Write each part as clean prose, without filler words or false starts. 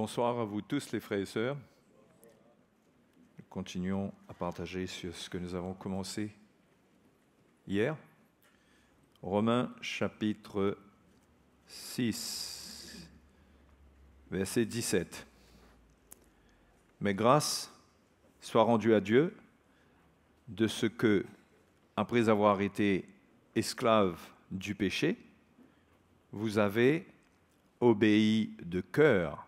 bonsoir à vous tous les frères et sœurs. Nous continuons à partager sur ce que nous avons commencé hier. Romains chapitre 6, verset 17. Mais grâce soit rendue à Dieu de ce que, après avoir été esclaves du péché, vous avez obéi de cœur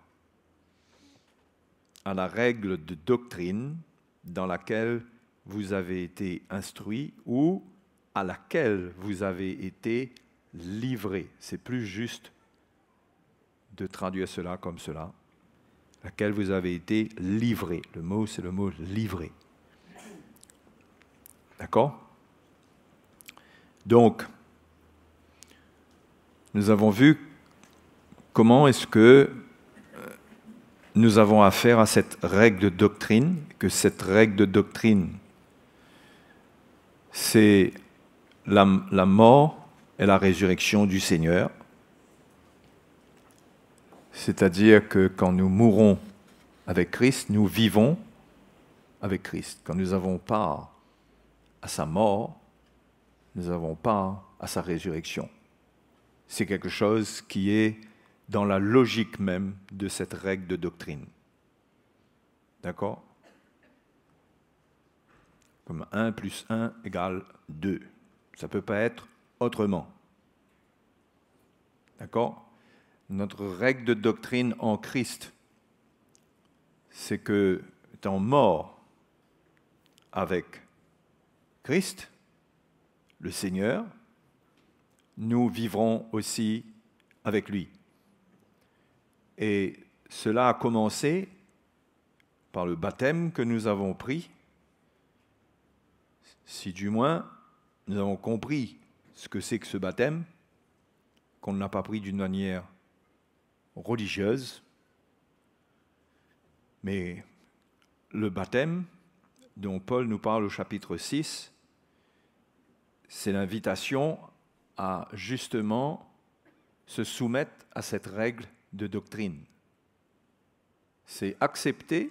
à la règle de doctrine dans laquelle vous avez été instruits ou à laquelle vous avez été livrés. C'est plus juste de traduire cela comme cela. Laquelle vous avez été livrés. Le mot, c'est le mot livré. D'accord ? Donc, nous avons vu comment est-ce que nous avons affaire à cette règle de doctrine, que cette règle de doctrine, c'est la mort et la résurrection du Seigneur. C'est-à-dire que quand nous mourons avec Christ, nous vivons avec Christ. Quand nous avons part à sa mort, nous avons part à sa résurrection. C'est quelque chose qui est dans la logique même de cette règle de doctrine. D'accord ? Comme 1 plus 1 égale 2. Ça ne peut pas être autrement. D'accord ? Notre règle de doctrine en Christ, c'est que, étant mort avec Christ, le Seigneur, nous vivrons aussi avec lui. Et cela a commencé par le baptême que nous avons pris, si du moins nous avons compris ce que c'est que ce baptême, qu'on ne l'a pas pris d'une manière religieuse, mais le baptême dont Paul nous parle au chapitre 6, c'est l'invitation à justement se soumettre à cette règle de doctrine. C'est accepter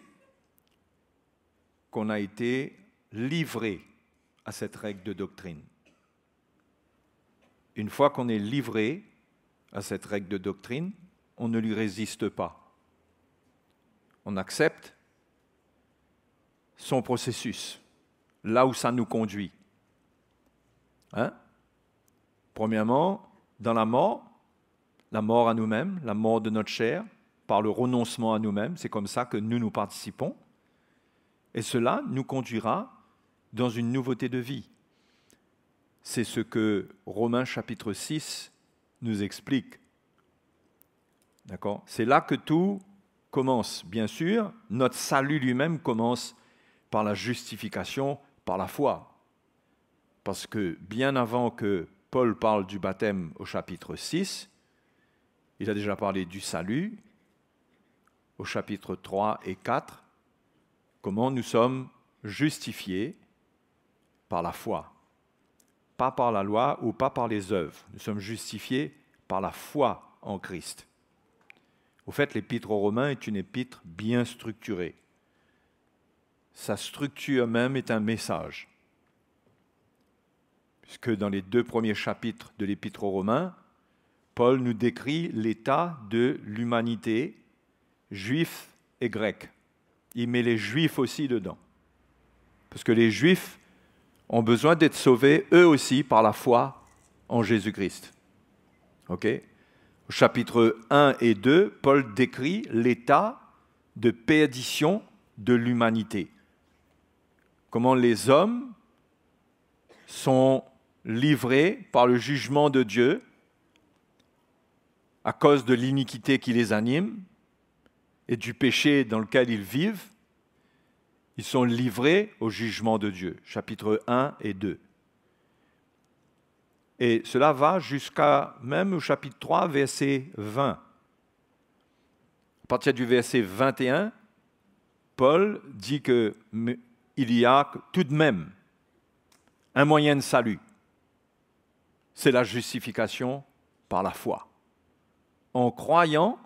qu'on a été livré à cette règle de doctrine. Une fois qu'on est livré à cette règle de doctrine, on ne lui résiste pas. On accepte son processus, là où ça nous conduit. Premièrement, dans la mort à nous-mêmes, la mort de notre chair, par le renoncement à nous-mêmes, c'est comme ça que nous participons. Et cela nous conduira dans une nouveauté de vie. C'est ce que Romains chapitre 6 nous explique. D'accord ? C'est là que tout commence. Bien sûr, notre salut lui-même commence par la justification, par la foi. Parce que bien avant que Paul parle du baptême au chapitre 6, il a déjà parlé du salut au chapitre 3 et 4, comment nous sommes justifiés par la foi, pas par la loi ou pas par les œuvres. Nous sommes justifiés par la foi en Christ. Au fait, l'épître aux Romains est une épître bien structurée. Sa structure même est un message. Puisque dans les 2 premiers chapitres de l'épître aux Romains, Paul nous décrit l'état de l'humanité, juif et grec. Il met les juifs aussi dedans. Parce que les juifs ont besoin d'être sauvés, eux aussi, par la foi en Jésus-Christ. Ok ? Au chapitre 1 et 2, Paul décrit l'état de perdition de l'humanité. Comment les hommes sont livrés par le jugement de Dieu à cause de l'iniquité qui les anime et du péché dans lequel ils vivent. Ils sont livrés au jugement de Dieu, chapitre 1 et 2. Et cela va jusqu'à même au chapitre 3, verset 20. À partir du verset 21, Paul dit qu'il y a tout de même un moyen de salut. C'est la justification par la foi. En croyant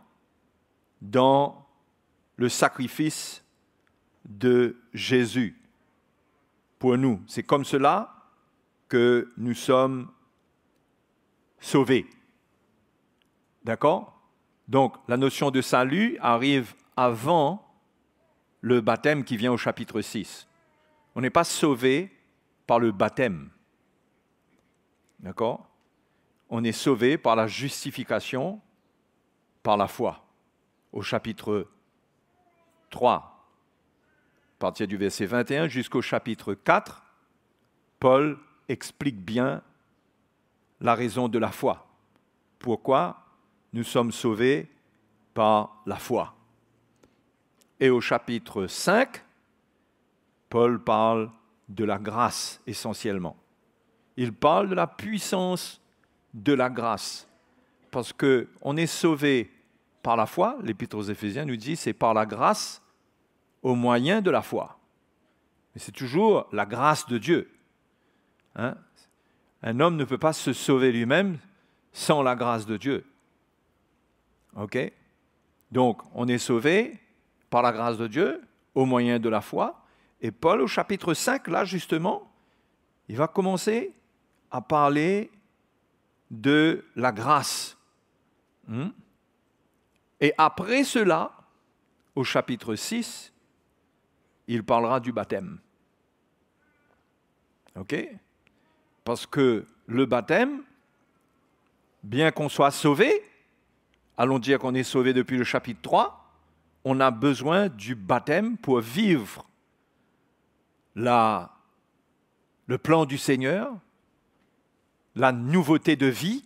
dans le sacrifice de Jésus pour nous. C'est comme cela que nous sommes sauvés. D'accord? Donc, la notion de salut arrive avant le baptême qui vient au chapitre 6. On n'est pas sauvé par le baptême. D'accord? On est sauvé par la justification, par la foi. Au chapitre 3, à partir du verset 21 jusqu'au chapitre 4, Paul explique bien la raison de la foi. Pourquoi nous sommes sauvés par la foi. Et au chapitre 5, Paul parle de la grâce essentiellement. Il parle de la puissance de la grâce. Parce qu'on est sauvé par la foi, l'Épître aux Éphésiens nous dit, c'est par la grâce au moyen de la foi. Mais c'est toujours la grâce de Dieu. Hein? Un homme ne peut pas se sauver lui-même sans la grâce de Dieu. OK? Donc, on est sauvé par la grâce de Dieu au moyen de la foi. Et Paul, au chapitre 5, là, justement, il va commencer à parler de la grâce. Et après cela, au chapitre 6, il parlera du baptême. OK? Parce que le baptême, bien qu'on soit sauvé, allons dire qu'on est sauvé depuis le chapitre 3, on a besoin du baptême pour vivre le plan du Seigneur, la nouveauté de vie,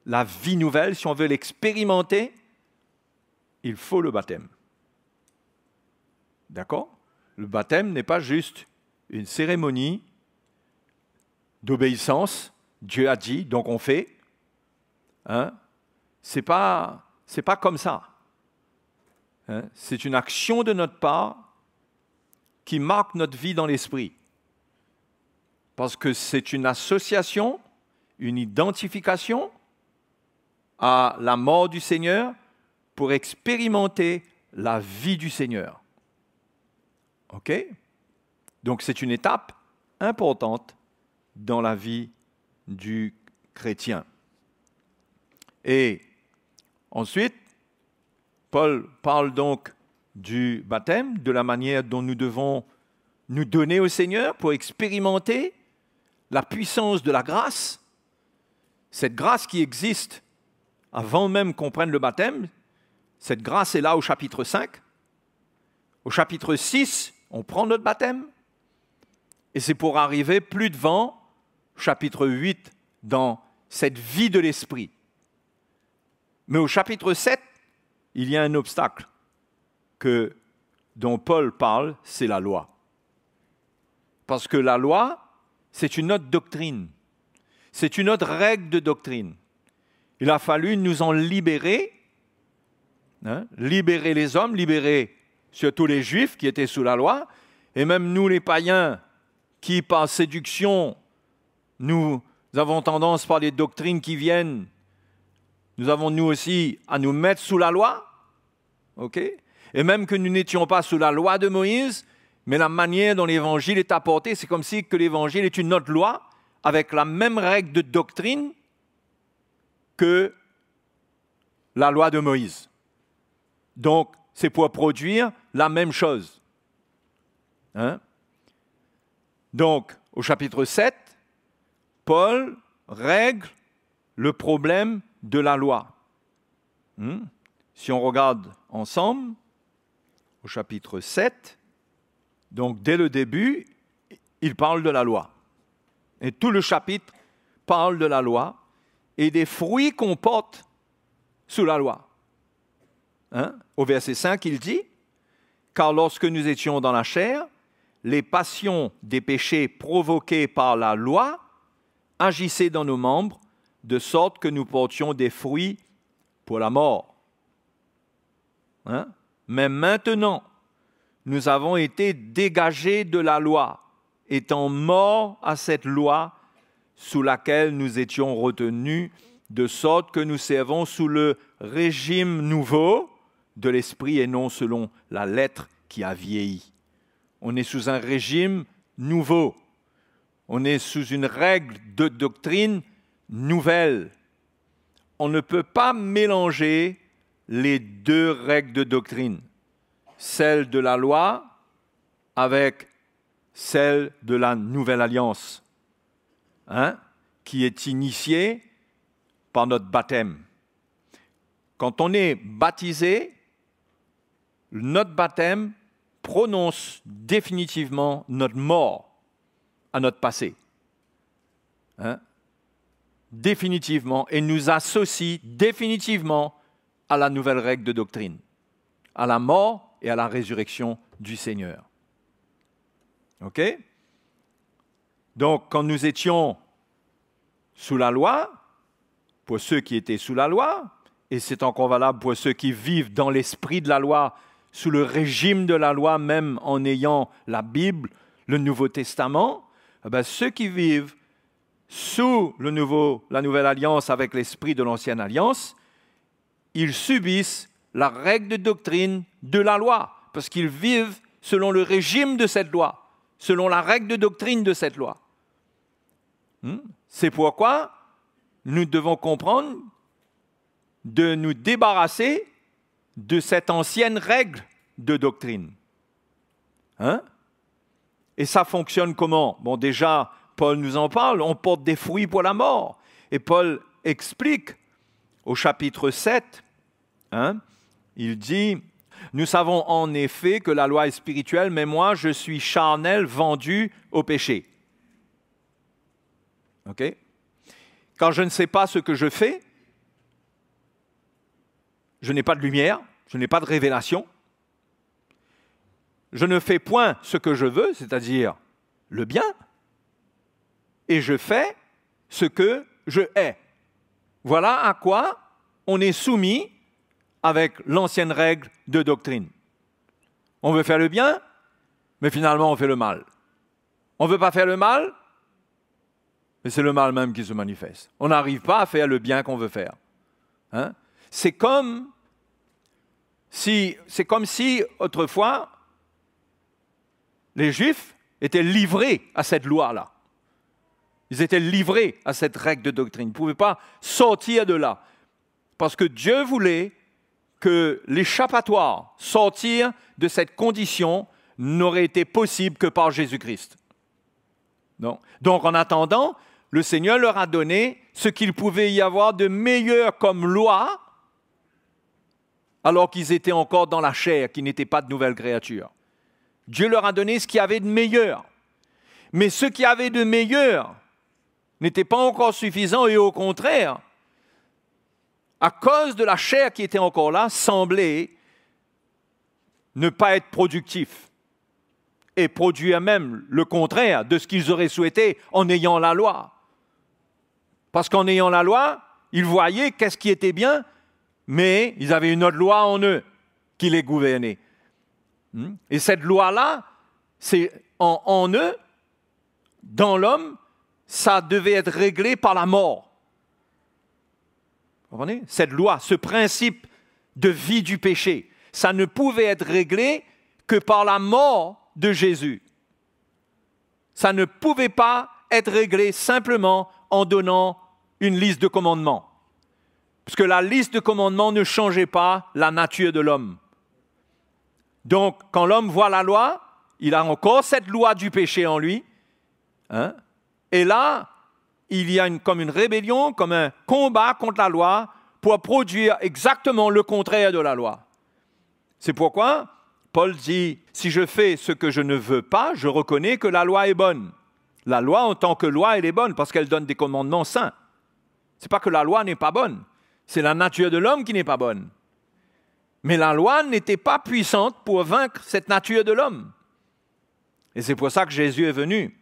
la vie nouvelle, si on veut l'expérimenter, il faut le baptême. D'accord? Le baptême n'est pas juste une cérémonie d'obéissance. Dieu a dit, donc on fait. Hein? C'est pas comme ça. Hein? C'est une action de notre part qui marque notre vie dans l'esprit. Parce que c'est une association, une identification à la mort du Seigneur pour expérimenter la vie du Seigneur. OK? Donc c'est une étape importante dans la vie du chrétien. Et ensuite, Paul parle donc du baptême, de la manière dont nous devons nous donner au Seigneur pour expérimenter la puissance de la grâce, cette grâce qui existe avant même qu'on prenne le baptême. Cette grâce est là au chapitre 5. Au chapitre 6, on prend notre baptême. Et c'est pour arriver plus devant, chapitre 8, dans cette vie de l'esprit. Mais au chapitre 7, il y a un obstacle dont Paul parle, c'est la loi. Parce que la loi, c'est une autre doctrine. C'est une autre règle de doctrine. Il a fallu nous en libérer, libérer les hommes, libérer surtout les Juifs qui étaient sous la loi, et même nous les païens qui, par séduction, nous avons tendance par les doctrines qui viennent, nous avons nous aussi à nous mettre sous la loi, ok? Et même que nous n'étions pas sous la loi de Moïse, mais la manière dont l'évangile est apporté, c'est comme si que l'évangile est une autre loi, avec la même règle de doctrine que la loi de Moïse. Donc, c'est pour produire la même chose. Hein? Donc, au chapitre 7, Paul règle le problème de la loi. Si on regarde ensemble, au chapitre 7, donc dès le début, il parle de la loi. Et tout le chapitre parle de la loi et des fruits qu'on porte sous la loi. Au verset 5, il dit « Car lorsque nous étions dans la chair, les passions des péchés provoqués par la loi agissaient dans nos membres, de sorte que nous portions des fruits pour la mort. Mais maintenant, nous avons été dégagés de la loi, étant morts à cette loi sous laquelle nous étions retenus, de sorte que nous servons sous le régime nouveau de l'esprit et non selon la lettre qui a vieilli. On est sous un régime nouveau. On est sous une règle de doctrine nouvelle. On ne peut pas mélanger les deux règles de doctrine, celle de la loi avec celle de la nouvelle alliance, qui est initiée par notre baptême. Quand on est baptisé, notre baptême prononce définitivement notre mort à notre passé. Définitivement, et nous associe définitivement à la nouvelle règle de doctrine, à la mort et à la résurrection du Seigneur. OK? Donc, quand nous étions sous la loi, pour ceux qui étaient sous la loi, et c'est encore valable pour ceux qui vivent dans l'esprit de la loi, sous le régime de la loi, même en ayant la Bible, le Nouveau Testament, ceux qui vivent sous la nouvelle alliance avec l'esprit de l'ancienne alliance, ils subissent la règle de doctrine de la loi, parce qu'ils vivent selon le régime de cette loi, selon la règle de doctrine de cette loi. C'est pourquoi nous devons comprendre de nous débarrasser de cette ancienne règle de doctrine. Et ça fonctionne comment? Bon, déjà, Paul nous en parle, on porte des fruits pour la mort. Et Paul explique au chapitre 7, il dit « Nous savons en effet que la loi est spirituelle, mais moi, je suis charnel, vendu au péché. » OK? Quand je ne sais pas ce que je fais, je n'ai pas de lumière, je n'ai pas de révélation. Je ne fais point ce que je veux, c'est-à-dire le bien, et je fais ce que je hais. Voilà à quoi on est soumis avec l'ancienne règle de doctrine. On veut faire le bien, mais finalement on fait le mal. On ne veut pas faire le mal, mais c'est le mal même qui se manifeste. On n'arrive pas à faire le bien qu'on veut faire. C'est comme si autrefois, les Juifs étaient livrés à cette loi-là. Ils étaient livrés à cette règle de doctrine. Ils ne pouvaient pas sortir de là. Parce que Dieu voulait que l'échappatoire, sortir de cette condition, n'aurait été possible que par Jésus-Christ. Donc, en attendant, le Seigneur leur a donné ce qu'il pouvait y avoir de meilleur comme loi, alors qu'ils étaient encore dans la chair, qu'ils n'étaient pas de nouvelles créatures. Dieu leur a donné ce qu'il y avait de meilleur. Mais ce qu'il y avait de meilleur n'était pas encore suffisant et au contraire, à cause de la chair qui était encore là, semblait ne pas être productif et produire même le contraire de ce qu'ils auraient souhaité en ayant la loi. Parce qu'en ayant la loi, ils voyaient qu'est-ce qui était bien, mais ils avaient une autre loi en eux qui les gouvernait. Et cette loi-là, c'est en eux, dans l'homme, ça devait être réglé par la mort. Vous comprenez? Cette loi, ce principe de vie du péché, ça ne pouvait être réglé que par la mort de Jésus. Ça ne pouvait pas être réglé simplement en donnant une liste de commandements. Parce que la liste de commandements ne changeait pas la nature de l'homme. Donc, quand l'homme voit la loi, il a encore cette loi du péché en lui. Et là, il y a comme une rébellion, comme un combat contre la loi pour produire exactement le contraire de la loi. C'est pourquoi Paul dit, si je fais ce que je ne veux pas, je reconnais que la loi est bonne. La loi en tant que loi, elle est bonne parce qu'elle donne des commandements saints. Ce n'est pas que la loi n'est pas bonne, c'est la nature de l'homme qui n'est pas bonne. Mais la loi n'était pas puissante pour vaincre cette nature de l'homme. Et c'est pour ça que Jésus est venu.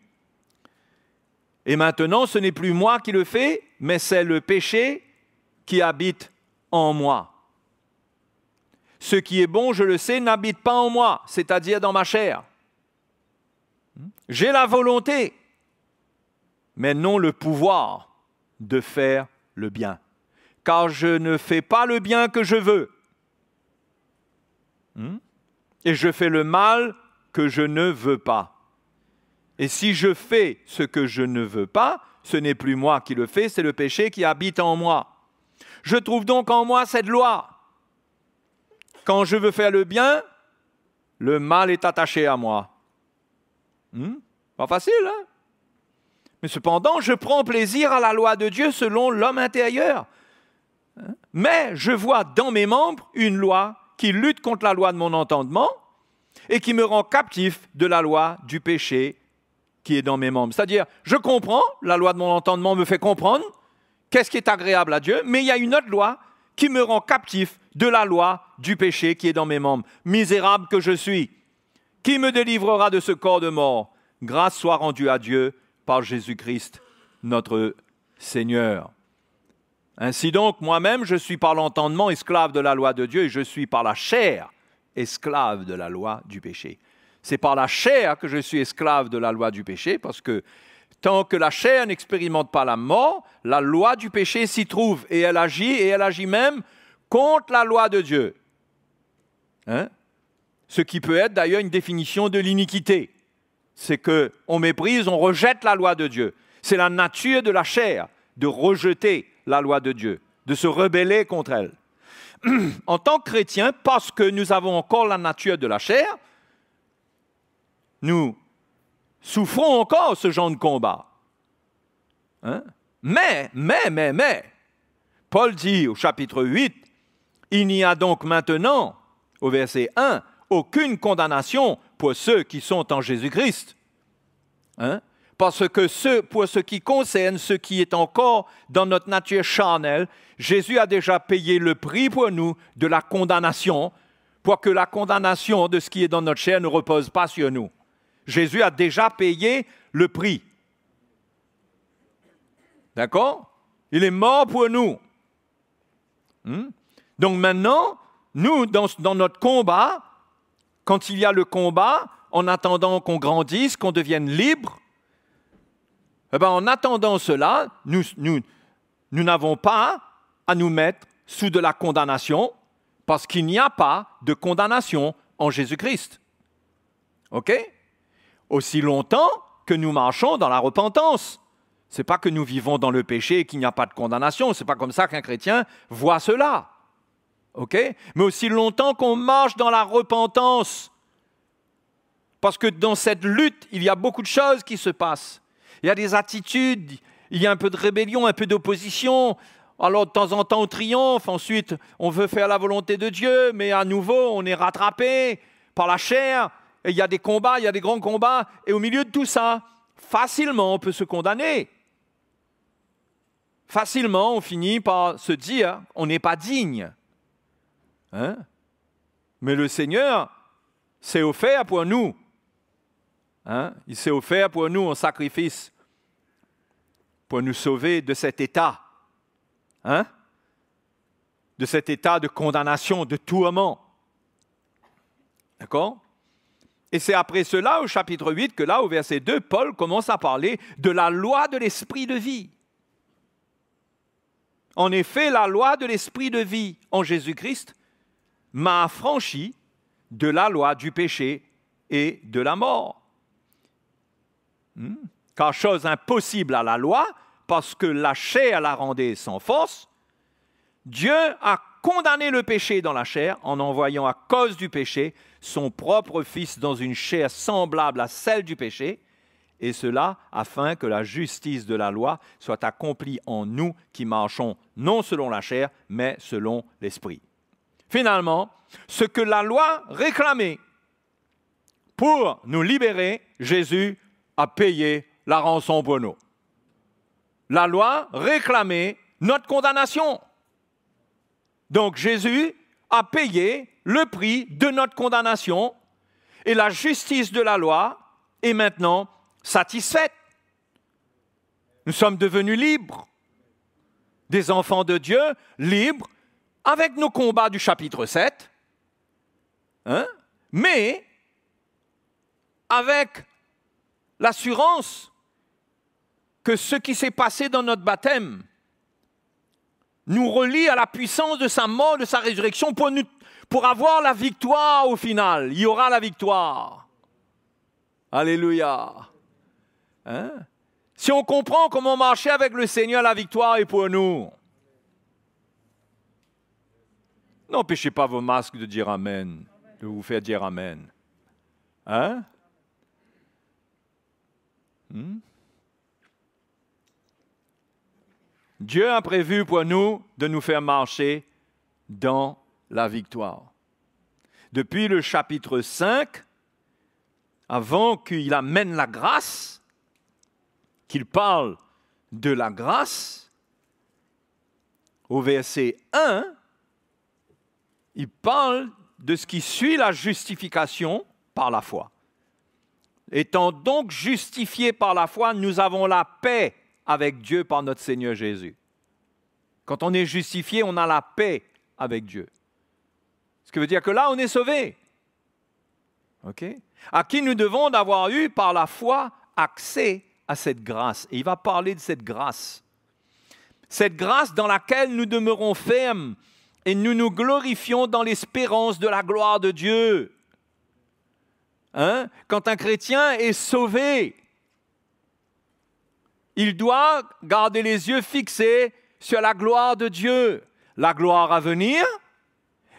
Et maintenant, ce n'est plus moi qui le fais, mais c'est le péché qui habite en moi. Ce qui est bon, je le sais, n'habite pas en moi, c'est-à-dire dans ma chair. J'ai la volonté, mais non le pouvoir de faire le bien. Car je ne fais pas le bien que je veux, Et je fais le mal que je ne veux pas. Et si je fais ce que je ne veux pas, ce n'est plus moi qui le fais, c'est le péché qui habite en moi. Je trouve donc en moi cette loi. Quand je veux faire le bien, le mal est attaché à moi. Pas facile, hein? Mais cependant, je prends plaisir à la loi de Dieu selon l'homme intérieur. Mais je vois dans mes membres une loi qui lutte contre la loi de mon entendement et qui me rend captif de la loi du péché qui est dans mes membres. C'est-à-dire, je comprends, la loi de mon entendement me fait comprendre qu'est-ce qui est agréable à Dieu, mais il y a une autre loi qui me rend captif de la loi du péché qui est dans mes membres. Misérable que je suis, qui me délivrera de ce corps de mort? Grâce soit rendue à Dieu par Jésus-Christ, notre Seigneur. Ainsi donc, moi-même, je suis par l'entendement esclave de la loi de Dieu et je suis par la chair esclave de la loi du péché. C'est par la chair que je suis esclave de la loi du péché parce que tant que la chair n'expérimente pas la mort, la loi du péché s'y trouve et elle agit même contre la loi de Dieu. Ce qui peut être d'ailleurs une définition de l'iniquité. C'est qu'on méprise, on rejette la loi de Dieu. C'est la nature de la chair de rejeter la loi de Dieu, de se rebeller contre elle. En tant que chrétiens, parce que nous avons encore la nature de la chair, nous souffrons encore ce genre de combat. Mais, Paul dit au chapitre 8, il n'y a donc maintenant, au verset 1, aucune condamnation pour ceux qui sont en Jésus-Christ. Parce que pour ce qui concerne ce qui est encore dans notre nature charnelle, Jésus a déjà payé le prix pour nous de la condamnation, pour que la condamnation de ce qui est dans notre chair ne repose pas sur nous. Jésus a déjà payé le prix. D'accord? Il est mort pour nous. Donc maintenant, nous, dans notre combat, quand il y a le combat, en attendant qu'on grandisse, qu'on devienne libre, en attendant cela, nous n'avons pas à nous mettre sous de la condamnation, parce qu'il n'y a pas de condamnation en Jésus-Christ. OK? Aussi longtemps que nous marchons dans la repentance. Ce n'est pas que nous vivons dans le péché et qu'il n'y a pas de condamnation. Ce n'est pas comme ça qu'un chrétien voit cela. OK? Mais aussi longtemps qu'on marche dans la repentance. Parce que dans cette lutte, il y a beaucoup de choses qui se passent. Il y a des attitudes, il y a un peu de rébellion, un peu d'opposition. Alors de temps en temps on triomphe, ensuite on veut faire la volonté de Dieu, mais à nouveau on est rattrapé par la chair. Et il y a des combats, il y a des grands combats. Et au milieu de tout ça, facilement on peut se condamner. Facilement on finit par se dire on n'est pas digne. Mais le Seigneur s'est offert pour nous. Il s'est offert pour nous en sacrifice, pour nous sauver de cet état, de cet état de condamnation, de tourment. D'accord? Et c'est après cela, au chapitre 8, que là, au verset 2, Paul commence à parler de la loi de l'esprit de vie. En effet, la loi de l'esprit de vie en Jésus-Christ m'a affranchi de la loi du péché et de la mort. Car chose impossible à la loi, parce que la chair la rendait sans force, Dieu a condamné le péché dans la chair en envoyant à cause du péché son propre Fils dans une chair semblable à celle du péché, et cela afin que la justice de la loi soit accomplie en nous qui marchons non selon la chair, mais selon l'esprit. Finalement, ce que la loi réclamait pour nous libérer, Jésus a payé la rançon pour nous. La loi réclamait notre condamnation. Donc Jésus a payé le prix de notre condamnation et la justice de la loi est maintenant satisfaite. Nous sommes devenus libres, des enfants de Dieu, libres, avec nos combats du chapitre 7, mais avec l'assurance que ce qui s'est passé dans notre baptême nous relie à la puissance de sa mort, de sa résurrection, pour avoir la victoire au final. Il y aura la victoire. Alléluia. Hein? Si on comprend comment marcher avec le Seigneur, la victoire est pour nous. N'empêchez pas vos masques de dire Amen, de vous faire dire Amen. Hein? Dieu a prévu pour nous de nous faire marcher dans la victoire. Depuis le chapitre 5, avant qu'il amène la grâce, qu'il parle de la grâce, au verset 1, il parle de ce qui suit la justification par la foi. Étant donc justifiés par la foi, nous avons la paix avec Dieu par notre Seigneur Jésus. Quand on est justifié, on a la paix avec Dieu. Ce qui veut dire que là, on est sauvé. Okay? À qui nous devons d'avoir eu par la foi accès à cette grâce. Et il va parler de cette grâce. Cette grâce dans laquelle nous demeurons fermes et nous nous glorifions dans l'espérance de la gloire de Dieu. Hein? Quand un chrétien est sauvé, il doit garder les yeux fixés sur la gloire de Dieu, la gloire à venir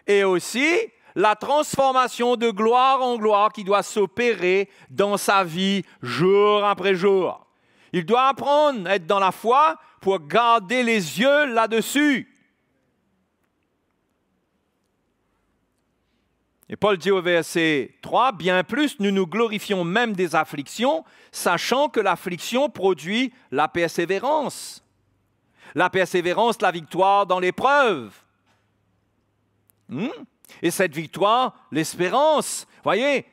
et aussi la transformation de gloire en gloire qui doit s'opérer dans sa vie jour après jour. Il doit apprendre à être dans la foi pour garder les yeux là-dessus. Et Paul dit au verset 3, « Bien plus, nous nous glorifions même des afflictions, sachant que l'affliction produit la persévérance. La persévérance, la victoire dans l'épreuve. Et cette victoire, l'espérance. Voyez,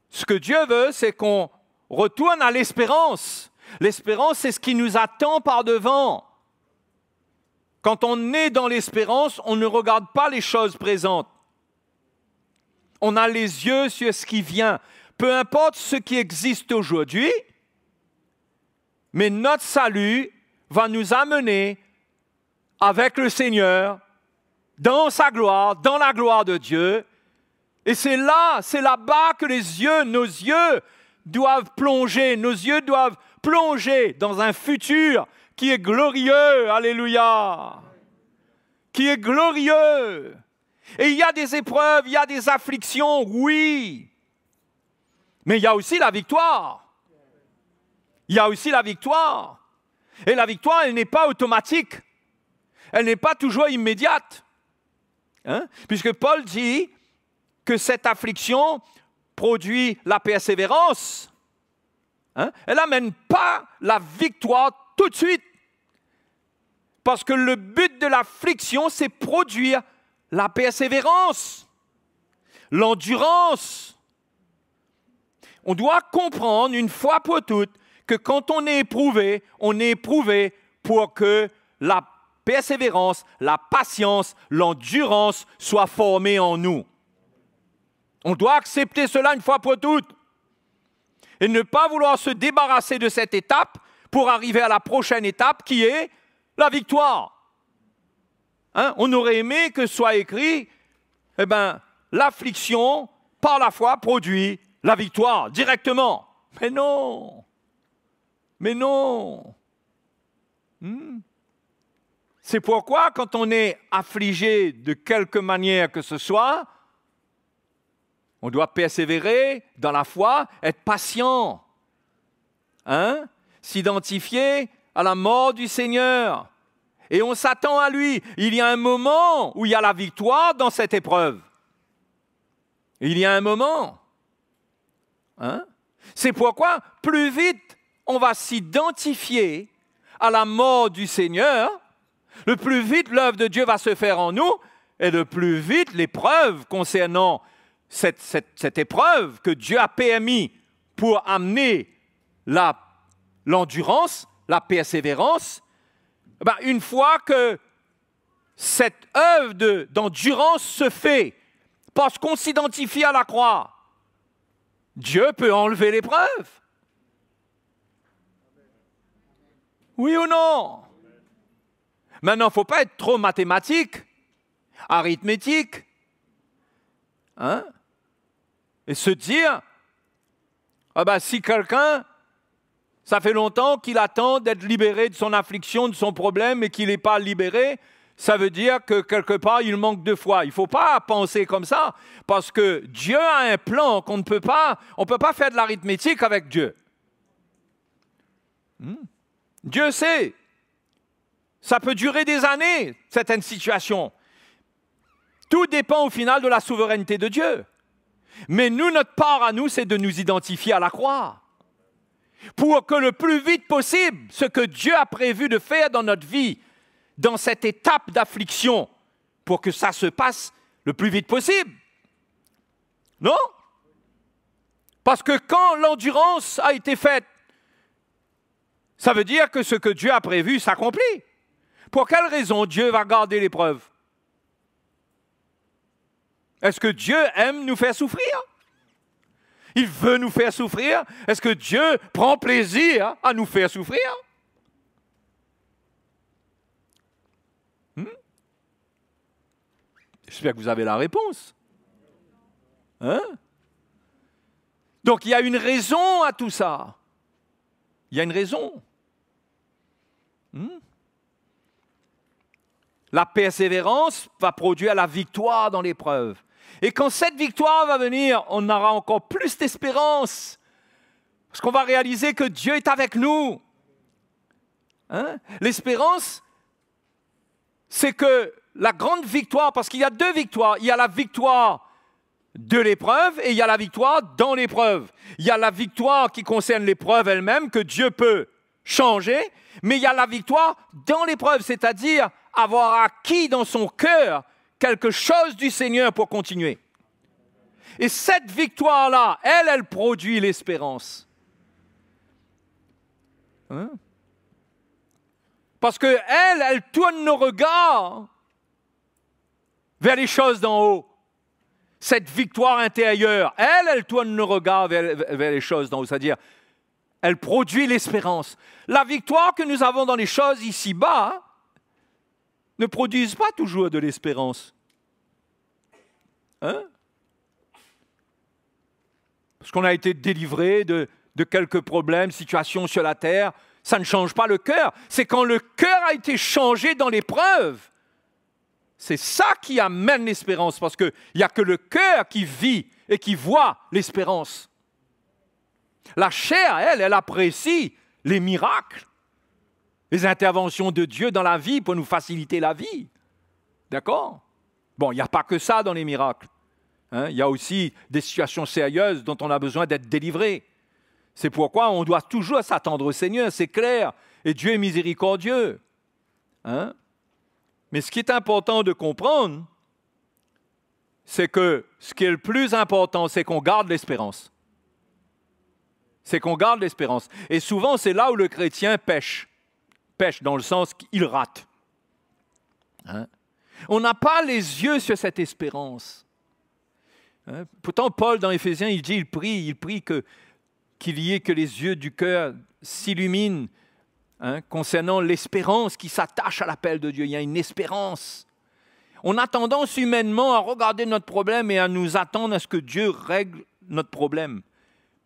ce que Dieu veut, c'est qu'on retourne à l'espérance. L'espérance, c'est ce qui nous attend par devant. Quand on est dans l'espérance, on ne regarde pas les choses présentes. On a les yeux sur ce qui vient. Peu importe ce qui existe aujourd'hui, mais notre salut va nous amener avec le Seigneur dans sa gloire, dans la gloire de Dieu. Et c'est là-bas que nos yeux doivent plonger. Nos yeux doivent plonger dans un futur qui est glorieux. Alléluia. Qui est glorieux. Et il y a des épreuves, il y a des afflictions, oui. Mais il y a aussi la victoire. Il y a aussi la victoire. Et la victoire, elle n'est pas automatique. Elle n'est pas toujours immédiate. Hein? Puisque Paul dit que cette affliction produit la persévérance. Hein? Elle n'amène pas la victoire tout de suite. Parce que le but de l'affliction, c'est produire la persévérance, l'endurance. On doit comprendre une fois pour toutes que quand on est éprouvé pour que la persévérance, la patience, l'endurance soient formées en nous. On doit accepter cela une fois pour toutes et ne pas vouloir se débarrasser de cette étape pour arriver à la prochaine étape qui est la victoire. Hein? On aurait aimé que soit écrit, l'affliction, par la foi, produit la victoire directement. Mais non. Mais non. C'est pourquoi, quand on est affligé de quelque manière que ce soit, on doit persévérer dans la foi, être patient. Hein? S'identifier à la mort du Seigneur. Et on s'attend à lui. Il y a un moment où il y a la victoire dans cette épreuve. Il y a un moment. Hein? C'est pourquoi, plus vite on va s'identifier à la mort du Seigneur, le plus vite l'œuvre de Dieu va se faire en nous, et le plus vite l'épreuve concernant cette épreuve que Dieu a permis pour amener l'endurance, la persévérance, une fois que cette œuvre d'endurance se fait, parce qu'on s'identifie à la croix, Dieu peut enlever l'épreuve. Oui ou non? Maintenant, il ne faut pas être trop mathématique, arithmétique. Hein? Et se dire, ah ben, si quelqu'un, ça fait longtemps qu'il attend d'être libéré de son affliction, de son problème, et qu'il n'est pas libéré, ça veut dire que quelque part, il manque de foi. Il ne faut pas penser comme ça, parce que Dieu a un plan qu'on ne peut pas, on ne peut pas faire de l'arithmétique avec Dieu. Dieu sait, ça peut durer des années, certaines situations. Tout dépend au final de la souveraineté de Dieu. Mais nous, notre part à nous, c'est de nous identifier à la croix. Pour que le plus vite possible, ce que Dieu a prévu de faire dans notre vie, dans cette étape d'affliction, pour que ça se passe le plus vite possible. Non? Parce que quand l'endurance a été faite, ça veut dire que ce que Dieu a prévu s'accomplit. Pour quelle raison Dieu va garder l'épreuve? Est-ce que Dieu aime nous faire souffrir? Il veut nous faire souffrir? Est-ce que Dieu prend plaisir à nous faire souffrir? J'espère que vous avez la réponse. Hein? Donc il y a une raison à tout ça. Il y a une raison. La persévérance va produire la victoire dans l'épreuve. Et quand cette victoire va venir, on aura encore plus d'espérance. Parce qu'on va réaliser que Dieu est avec nous. Hein? L'espérance, c'est que la grande victoire, parce qu'il y a deux victoires. Il y a la victoire de l'épreuve et il y a la victoire dans l'épreuve. Il y a la victoire qui concerne l'épreuve elle-même, que Dieu peut changer, mais il y a la victoire dans l'épreuve, c'est-à-dire avoir acquis dans son cœur quelque chose du Seigneur pour continuer. Et cette victoire-là, elle produit l'espérance. Hein? Parce qu'elle tourne nos regards vers les choses d'en haut. Cette victoire intérieure, elle tourne nos regards vers les choses d'en haut, c'est-à-dire, elle produit l'espérance. La victoire que nous avons dans les choses ici-bas ne produisent pas toujours de l'espérance. Hein? Parce qu'on a été délivré de quelques problèmes, situations sur la terre, ça ne change pas le cœur. C'est quand le cœur a été changé dans l'épreuve. C'est ça qui amène l'espérance, parce qu'il n'y a que le cœur qui vit et qui voit l'espérance. La chair, elle apprécie les miracles, les interventions de Dieu dans la vie pour nous faciliter la vie. D'accord? Bon, il n'y a pas que ça dans les miracles. Hein? Il y a aussi des situations sérieuses dont on a besoin d'être délivré. C'est pourquoi on doit toujours s'attendre au Seigneur, c'est clair. Et Dieu est miséricordieux. Hein? Mais ce qui est important de comprendre, c'est que ce qui est le plus important, c'est qu'on garde l'espérance. C'est qu'on garde l'espérance. Et souvent, c'est là où le chrétien pêche. Pêche dans le sens qu'il rate. Hein? On n'a pas les yeux sur cette espérance. Hein? Pourtant, Paul, dans Éphésiens, il dit, il prie qu'il y ait que les yeux du cœur s'illuminent concernant l'espérance qui s'attache à l'appel de Dieu. Il y a une espérance. On a tendance humainement à regarder notre problème et à nous attendre à ce que Dieu règle notre problème.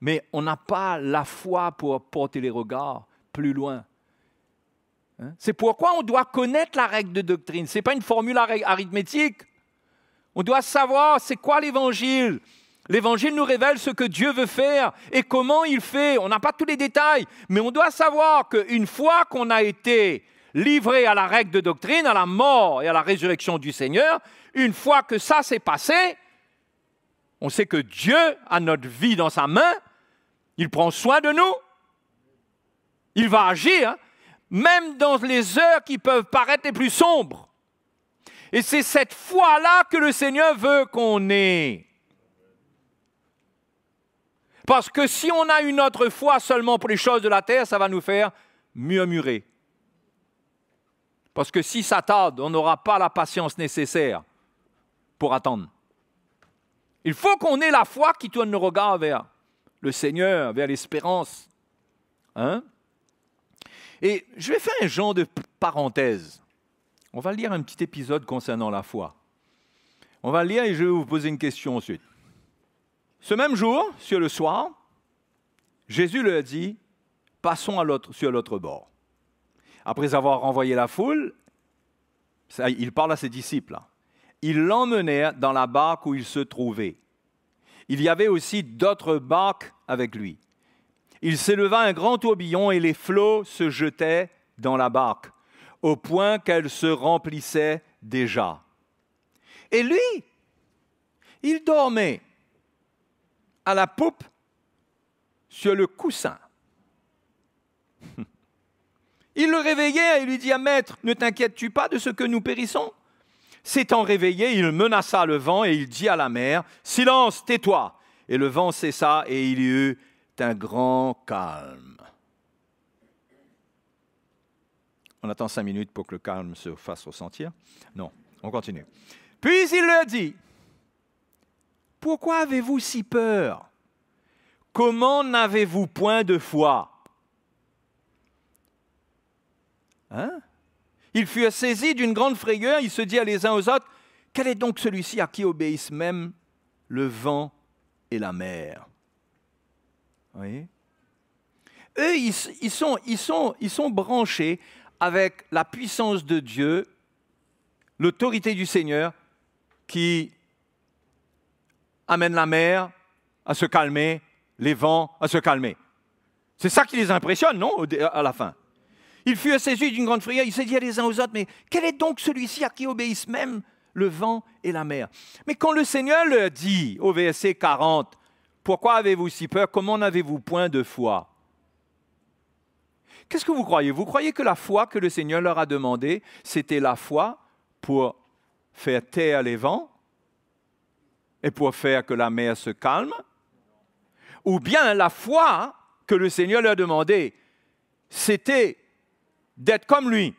Mais on n'a pas la foi pour porter les regards plus loin. C'est pourquoi on doit connaître la règle de doctrine. Ce n'est pas une formule arithmétique. On doit savoir c'est quoi l'Évangile. L'Évangile nous révèle ce que Dieu veut faire et comment il fait. On n'a pas tous les détails, mais on doit savoir qu'une fois qu'on a été livré à la règle de doctrine, à la mort et à la résurrection du Seigneur, une fois que ça s'est passé, on sait que Dieu a notre vie dans sa main, il prend soin de nous, il va agir, même dans les heures qui peuvent paraître les plus sombres. Et c'est cette foi-là que le Seigneur veut qu'on ait. Parce que si on a une autre foi seulement pour les choses de la terre, ça va nous faire murmurer. Parce que si ça tarde, on n'aura pas la patience nécessaire pour attendre. Il faut qu'on ait la foi qui tourne nos regards vers le Seigneur, vers l'espérance. Hein? Et je vais faire un genre de parenthèse. On va lire un petit épisode concernant la foi. On va lire et je vais vous poser une question ensuite. Ce même jour, sur le soir, Jésus leur dit, passons sur l'autre bord. Après avoir renvoyé la foule, il parle à ses disciples, là. Ils l'emmenèrent dans la barque où il se trouvait. Il y avait aussi d'autres barques avec lui. Il s'éleva un grand tourbillon et les flots se jetaient dans la barque, au point qu'elle se remplissait déjà. Et lui, il dormait à la poupe sur le coussin. Il le réveillait et lui dit, « Maître, ne t'inquiètes-tu pas de ce que nous périssons ?» S'étant réveillé, il menaça le vent et il dit à la mer, « Silence, tais-toi !» Et le vent cessa et il y eut un grand calme. On attend 5 minutes pour que le calme se fasse ressentir. Non, on continue. Puis il leur dit, « Pourquoi avez-vous si peur? Comment n'avez-vous point de foi ?» Hein? Ils furent saisis d'une grande frayeur, ils se dirent les uns aux autres, « Quel est donc celui-ci à qui obéissent même le vent et la mer ?» Vous voyez? Eux, ils sont branchés avec la puissance de Dieu, l'autorité du Seigneur qui amène la mer à se calmer, les vents à se calmer. C'est ça qui les impressionne, non, à la fin? Ils furent saisis d'une grande frayeur, ils se dirent les uns aux autres, « Mais quel est donc celui-ci à qui obéissent même le vent et la mer ?» Mais quand le Seigneur leur dit, au verset 40, « Pourquoi avez-vous si peur? Comment n'avez-vous point de foi ?» Qu'est-ce que vous croyez? Vous croyez que la foi que le Seigneur leur a demandé, c'était la foi pour faire taire les vents et pour faire que la mer se calme? Ou bien la foi que le Seigneur leur demandait, c'était d'être comme lui.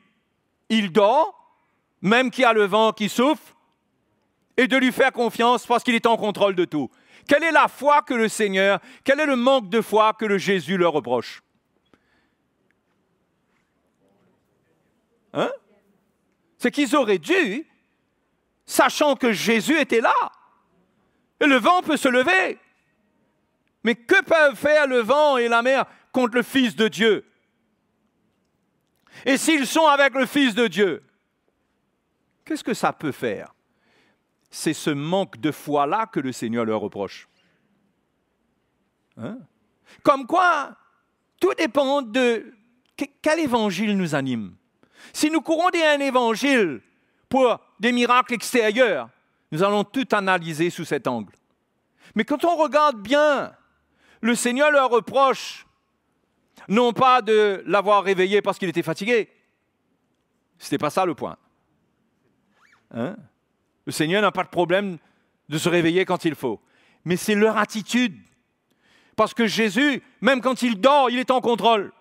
Il dort, même qu'il y a le vent qui souffle, et de lui faire confiance parce qu'il est en contrôle de tout. Quelle est la foi que le Seigneur, quel est le manque de foi que le Jésus leur reproche? Hein? C'est qu'ils auraient dû, sachant que Jésus était là, et le vent peut se lever. Mais que peuvent faire le vent et la mer contre le Fils de Dieu? Et s'ils sont avec le Fils de Dieu, qu'est-ce que ça peut faire? C'est ce manque de foi-là que le Seigneur leur reproche. Hein? Comme quoi, tout dépend de quel évangile nous anime. Si nous courons un évangile pour des miracles extérieurs, nous allons tout analyser sous cet angle. Mais quand on regarde bien, le Seigneur leur reproche non pas de l'avoir réveillé parce qu'il était fatigué. Ce n'était pas ça le point. Hein? Le Seigneur n'a pas de problème de se réveiller quand il faut. Mais c'est leur attitude. Parce que Jésus, même quand il dort, il est en contrôle.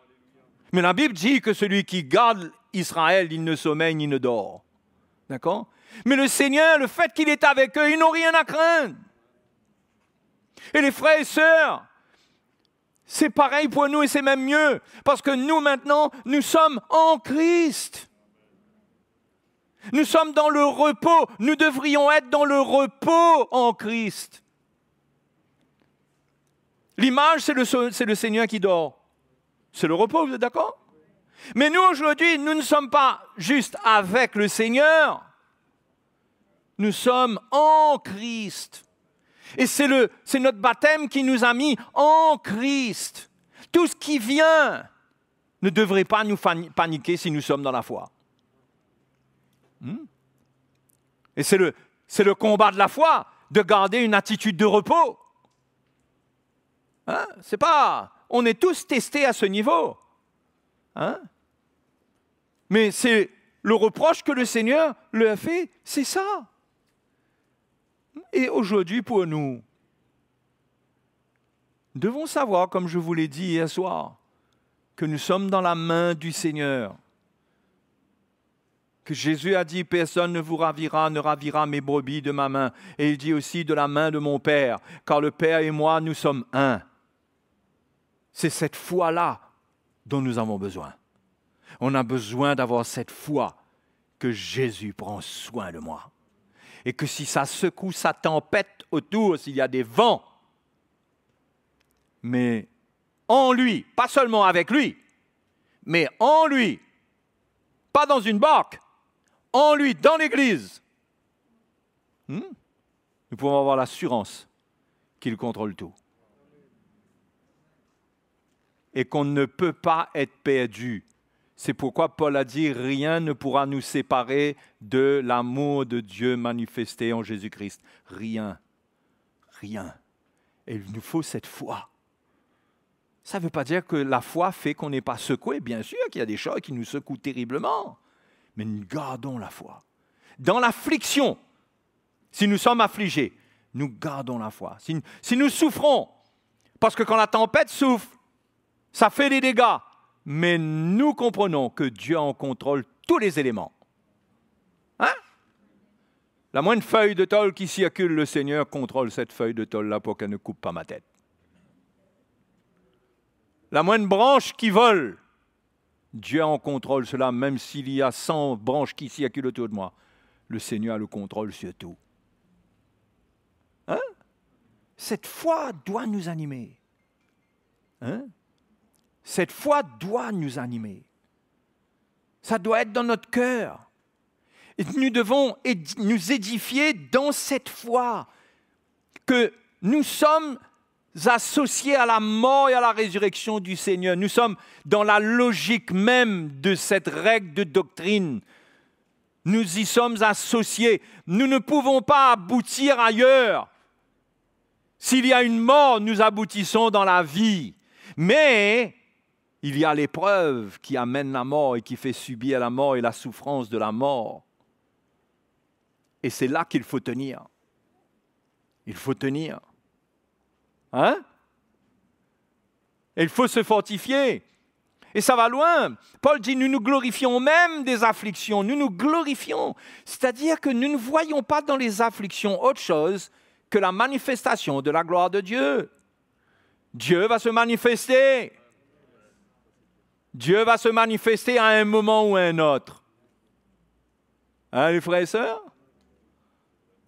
Mais la Bible dit que celui qui garde Israël, il ne sommeille ni ne dort. D'accord? Mais le Seigneur, le fait qu'il est avec eux, ils n'ont rien à craindre. Et les frères et sœurs, c'est pareil pour nous et c'est même mieux. Parce que nous, maintenant, nous sommes en Christ. Nous sommes dans le repos. Nous devrions être dans le repos en Christ. L'image, c'est le Seigneur qui dort. C'est le repos, vous êtes d'accord? Mais nous, aujourd'hui, nous ne sommes pas juste avec le Seigneur. Nous sommes en Christ. Et c'est notre baptême qui nous a mis en Christ. Tout ce qui vient ne devrait pas nous paniquer si nous sommes dans la foi. Et c'est le combat de la foi, de garder une attitude de repos. Hein? C'est pas... On est tous testés à ce niveau. Hein? Mais c'est le reproche que le Seigneur leur fait, c'est ça. Et aujourd'hui, pour nous, nous devons savoir, comme je vous l'ai dit hier soir, que nous sommes dans la main du Seigneur. Que Jésus a dit, personne ne vous ravira, ne ravira mes brebis de ma main. Et il dit aussi de la main de mon Père, car le Père et moi, nous sommes un. C'est cette foi-là dont nous avons besoin. On a besoin d'avoir cette foi que Jésus prend soin de moi. et que si ça secoue, ça tempête autour, s'il y a des vents, mais en lui, pas seulement avec lui, mais en lui, pas dans une barque, en lui, dans l'Église, nous pouvons avoir l'assurance qu'il contrôle tout. Et qu'on ne peut pas être perdu. C'est pourquoi Paul a dit « Rien ne pourra nous séparer de l'amour de Dieu manifesté en Jésus-Christ. » Rien. Rien. Et il nous faut cette foi. Ça ne veut pas dire que la foi fait qu'on n'est pas secoué. Bien sûr qu'il y a des choses qui nous secouent terriblement. Mais nous gardons la foi. Dans l'affliction, si nous sommes affligés, nous gardons la foi. Si nous souffrons, parce que quand la tempête souffle, ça fait des dégâts. Mais nous comprenons que Dieu en contrôle tous les éléments. Hein? La moindre feuille de tôle qui circule, le Seigneur contrôle cette feuille de tôle-là pour qu'elle ne coupe pas ma tête. La moindre branche qui vole, Dieu en contrôle cela, même s'il y a 100 branches qui circulent autour de moi. Le Seigneur a le contrôle sur tout. Hein? Cette foi doit nous animer. Hein? Cette foi doit nous animer. Ça doit être dans notre cœur. Et nous devons nous édifier dans cette foi que nous sommes associés à la mort et à la résurrection du Seigneur. Nous sommes dans la logique même de cette règle de doctrine. Nous y sommes associés. Nous ne pouvons pas aboutir ailleurs. S'il y a une mort, nous aboutissons dans la vie. Mais il y a l'épreuve qui amène la mort et qui fait subir la mort et la souffrance de la mort. Et c'est là qu'il faut tenir. Il faut tenir. Hein? Et il faut se fortifier. Et ça va loin. Paul dit, nous nous glorifions même des afflictions. Nous nous glorifions. C'est-à-dire que nous ne voyons pas dans les afflictions autre chose que la manifestation de la gloire de Dieu. Dieu va se manifester. Dieu va se manifester à un moment ou à un autre. Hein, les frères et sœurs?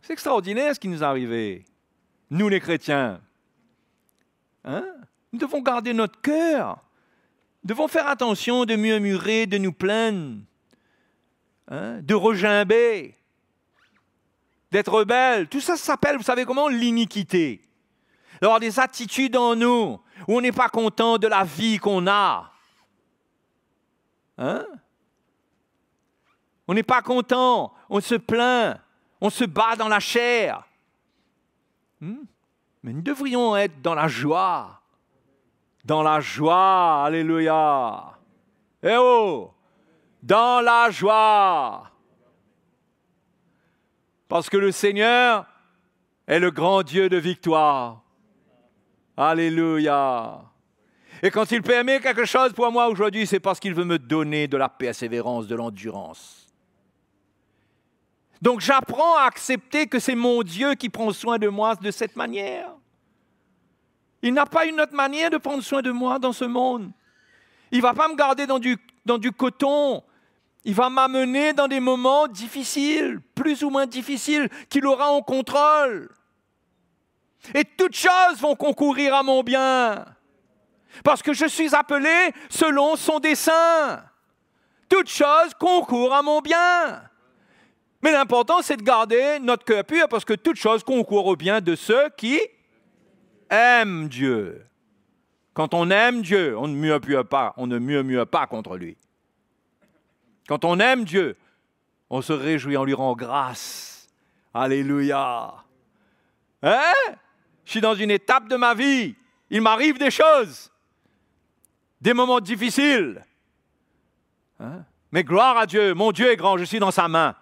C'est extraordinaire ce qui nous est arrivé. Nous, les chrétiens. Hein? Nous devons garder notre cœur. Nous devons faire attention de murmurer, de nous plaindre, hein? De regimber, d'être rebelle. Tout ça s'appelle, vous savez comment, l'iniquité. D'avoir des attitudes en nous où on n'est pas content de la vie qu'on a. Hein? On n'est pas content, on se plaint, on se bat dans la chair. Mais nous devrions être dans la joie. Dans la joie, alléluia. Eh oh, dans la joie. Parce que le Seigneur est le grand Dieu de victoire. Alléluia. Et quand il permet quelque chose pour moi aujourd'hui, c'est parce qu'il veut me donner de la persévérance, de l'endurance. Donc j'apprends à accepter que c'est mon Dieu qui prend soin de moi de cette manière. Il n'a pas une autre manière de prendre soin de moi dans ce monde. Il ne va pas me garder dans du coton. Il va m'amener dans des moments difficiles, plus ou moins difficiles, qu'il aura en contrôle. Et toutes choses vont concourir à mon bien. Parce que je suis appelé selon son dessein. Toutes choses concourent à mon bien. Mais l'important, c'est de garder notre cœur pur, parce que toutes choses concourent au bien de ceux qui aiment Dieu. Quand on aime Dieu, on ne murmure pas contre lui. Quand on aime Dieu, on se réjouit, on lui rend grâce. Alléluia. Hein? Je suis dans une étape de ma vie. Il m'arrive des choses. Des moments difficiles. Hein? Mais gloire à Dieu, mon Dieu est grand, je suis dans sa main.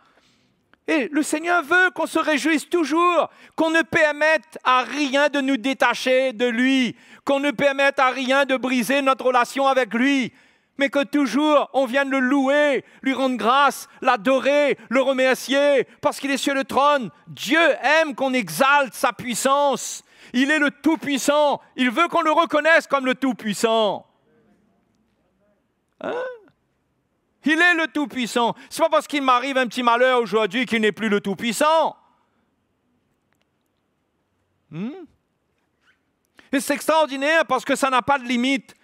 Et le Seigneur veut qu'on se réjouisse toujours, qu'on ne permette à rien de nous détacher de lui, qu'on ne permette à rien de briser notre relation avec lui, mais que toujours on vienne le louer, lui rendre grâce, l'adorer, le remercier, parce qu'il est sur le trône. Dieu aime qu'on exalte sa puissance. Il est le Tout-Puissant. Il veut qu'on le reconnaisse comme le Tout-Puissant. Hein? Il est le Tout-Puissant. Ce n'est pas parce qu'il m'arrive un petit malheur aujourd'hui qu'il n'est plus le Tout-Puissant. Et c'est extraordinaire parce que ça n'a pas de limite.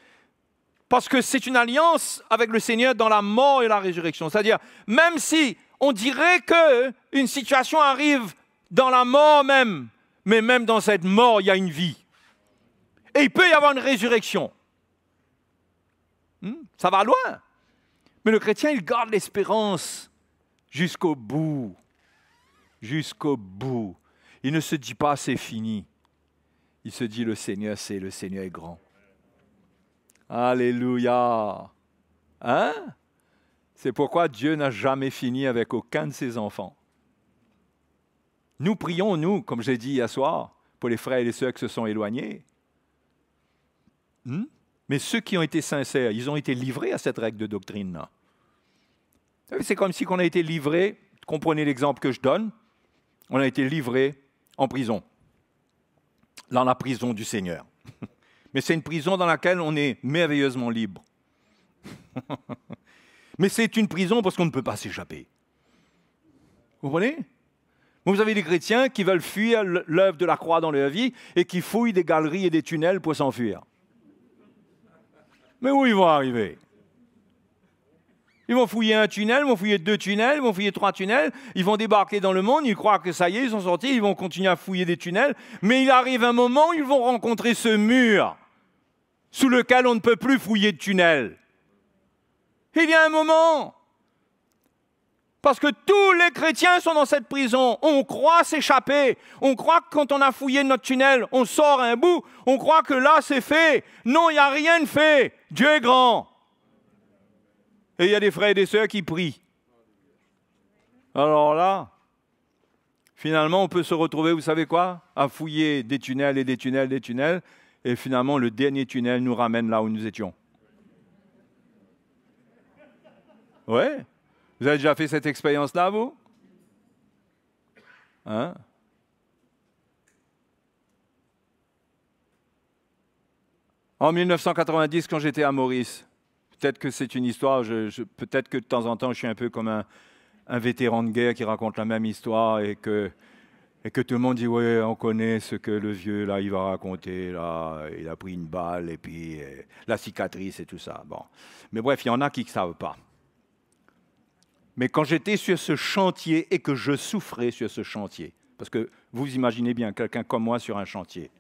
Parce que c'est une alliance avec le Seigneur dans la mort et la résurrection. C'est-à-dire, même si on dirait qu'une situation arrive dans la mort même, mais même dans cette mort, il y a une vie. Et il peut y avoir une résurrection. Ça va loin. Mais le chrétien, il garde l'espérance jusqu'au bout. Jusqu'au bout. Il ne se dit pas c'est fini. Il se dit le Seigneur est grand. Alléluia. Hein? C'est pourquoi Dieu n'a jamais fini avec aucun de ses enfants. Nous prions, nous, comme j'ai dit hier soir, pour les frères et les sœurs qui se sont éloignés. Mais ceux qui ont été sincères, ils ont été livrés à cette règle de doctrine-là. C'est comme si on a été livré, comprenez l'exemple que je donne, on a été livré en prison, dans la prison du Seigneur. Mais c'est une prison dans laquelle on est merveilleusement libre. Mais c'est une prison parce qu'on ne peut pas s'échapper. Vous comprenez? Vous avez des chrétiens qui veulent fuir l'œuvre de la croix dans leur vie et qui fouillent des galeries et des tunnels pour s'enfuir. Mais où ils vont arriver? Ils vont fouiller un tunnel, ils vont fouiller 2 tunnels, ils vont fouiller 3 tunnels, ils vont débarquer dans le monde, ils croient que ça y est, ils sont sortis, ils vont continuer à fouiller des tunnels, mais il arrive un moment où ils vont rencontrer ce mur sous lequel on ne peut plus fouiller de tunnels. Il y a un moment, parce que tous les chrétiens sont dans cette prison, on croit s'échapper, on croit que quand on a fouillé notre tunnel, on sort un bout, on croit que là c'est fait. Non, il n'y a rien de fait, Dieu est grand. Et il y a des frères et des sœurs qui prient. Alors là, finalement, on peut se retrouver, vous savez quoi? À fouiller des tunnels et des tunnels, des tunnels, et finalement, le dernier tunnel nous ramène là où nous étions. Ouais? Vous avez déjà fait cette expérience-là, vous? Hein? En 1990, quand j'étais à Maurice, peut-être que c'est une histoire, peut-être que de temps en temps, je suis un peu comme un vétéran de guerre qui raconte la même histoire et que tout le monde dit « Ouais, on connaît ce que le vieux, là, il va raconter, là, il a pris une balle et puis la cicatrice et tout ça. » Bon. Mais bref, il y en a qui ne savent pas. Mais quand j'étais sur ce chantier et que je souffrais sur ce chantier, parce que vous imaginez bien quelqu'un comme moi sur un chantier,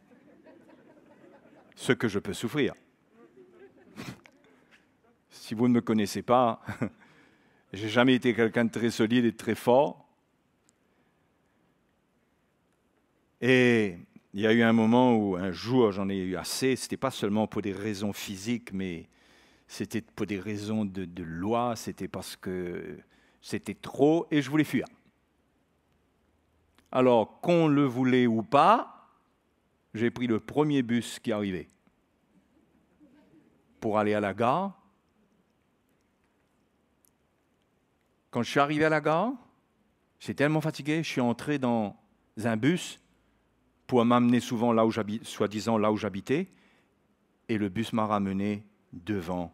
ce que je peux souffrir. Si vous ne me connaissez pas, j'ai jamais été quelqu'un de très solide et de très fort. Et il y a eu un moment où, un jour, j'en ai eu assez. Ce n'était pas seulement pour des raisons physiques, mais c'était pour des raisons de loi. C'était parce que c'était trop et je voulais fuir. Alors, qu'on le voulait ou pas, j'ai pris le premier bus qui arrivait pour aller à la gare. Quand je suis arrivé à la gare, j'étais tellement fatigué, je suis entré dans un bus pour m'amener souvent là où j'habite, soi-disant là où j'habitais, et le bus m'a ramené devant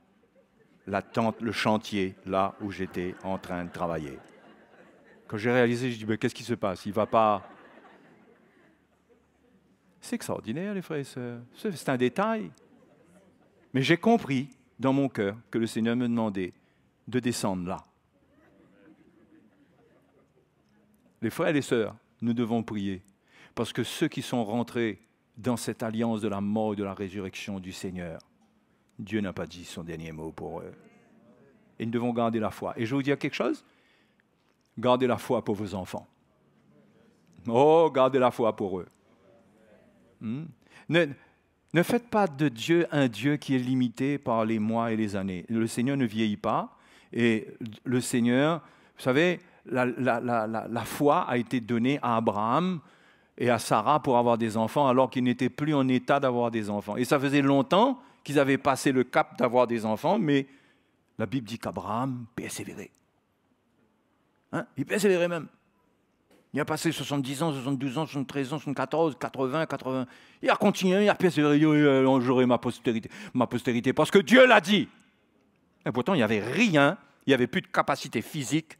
la tente, le chantier, là où j'étais en train de travailler. Quand j'ai réalisé, je dis, mais qu'est-ce qui se passe? Il ne va pas... C'est extraordinaire, les frères et sœurs. C'est un détail. Mais j'ai compris dans mon cœur que le Seigneur me demandait de descendre là. Les frères et les sœurs, nous devons prier. Parce que ceux qui sont rentrés dans cette alliance de la mort et de la résurrection du Seigneur, Dieu n'a pas dit son dernier mot pour eux. Et nous devons garder la foi. Et je vais vous dire quelque chose. Gardez la foi pour vos enfants. Oh, gardez la foi pour eux. Ne faites pas de Dieu un Dieu qui est limité par les mois et les années. Le Seigneur ne vieillit pas. Et le Seigneur, vous savez, la foi a été donnée à Abraham et à Sarah pour avoir des enfants alors qu'ils n'étaient plus en état d'avoir des enfants. Et ça faisait longtemps qu'ils avaient passé le cap d'avoir des enfants, mais la Bible dit qu'Abraham persévérait. Il persévérait même. Il a passé 70 ans, 72 ans, 73 ans, 74, 80, 80. Il a continué, il a persévéré. J'aurai ma postérité, parce que Dieu l'a dit. Et pourtant, il n'y avait rien, il n'y avait plus de capacité physique,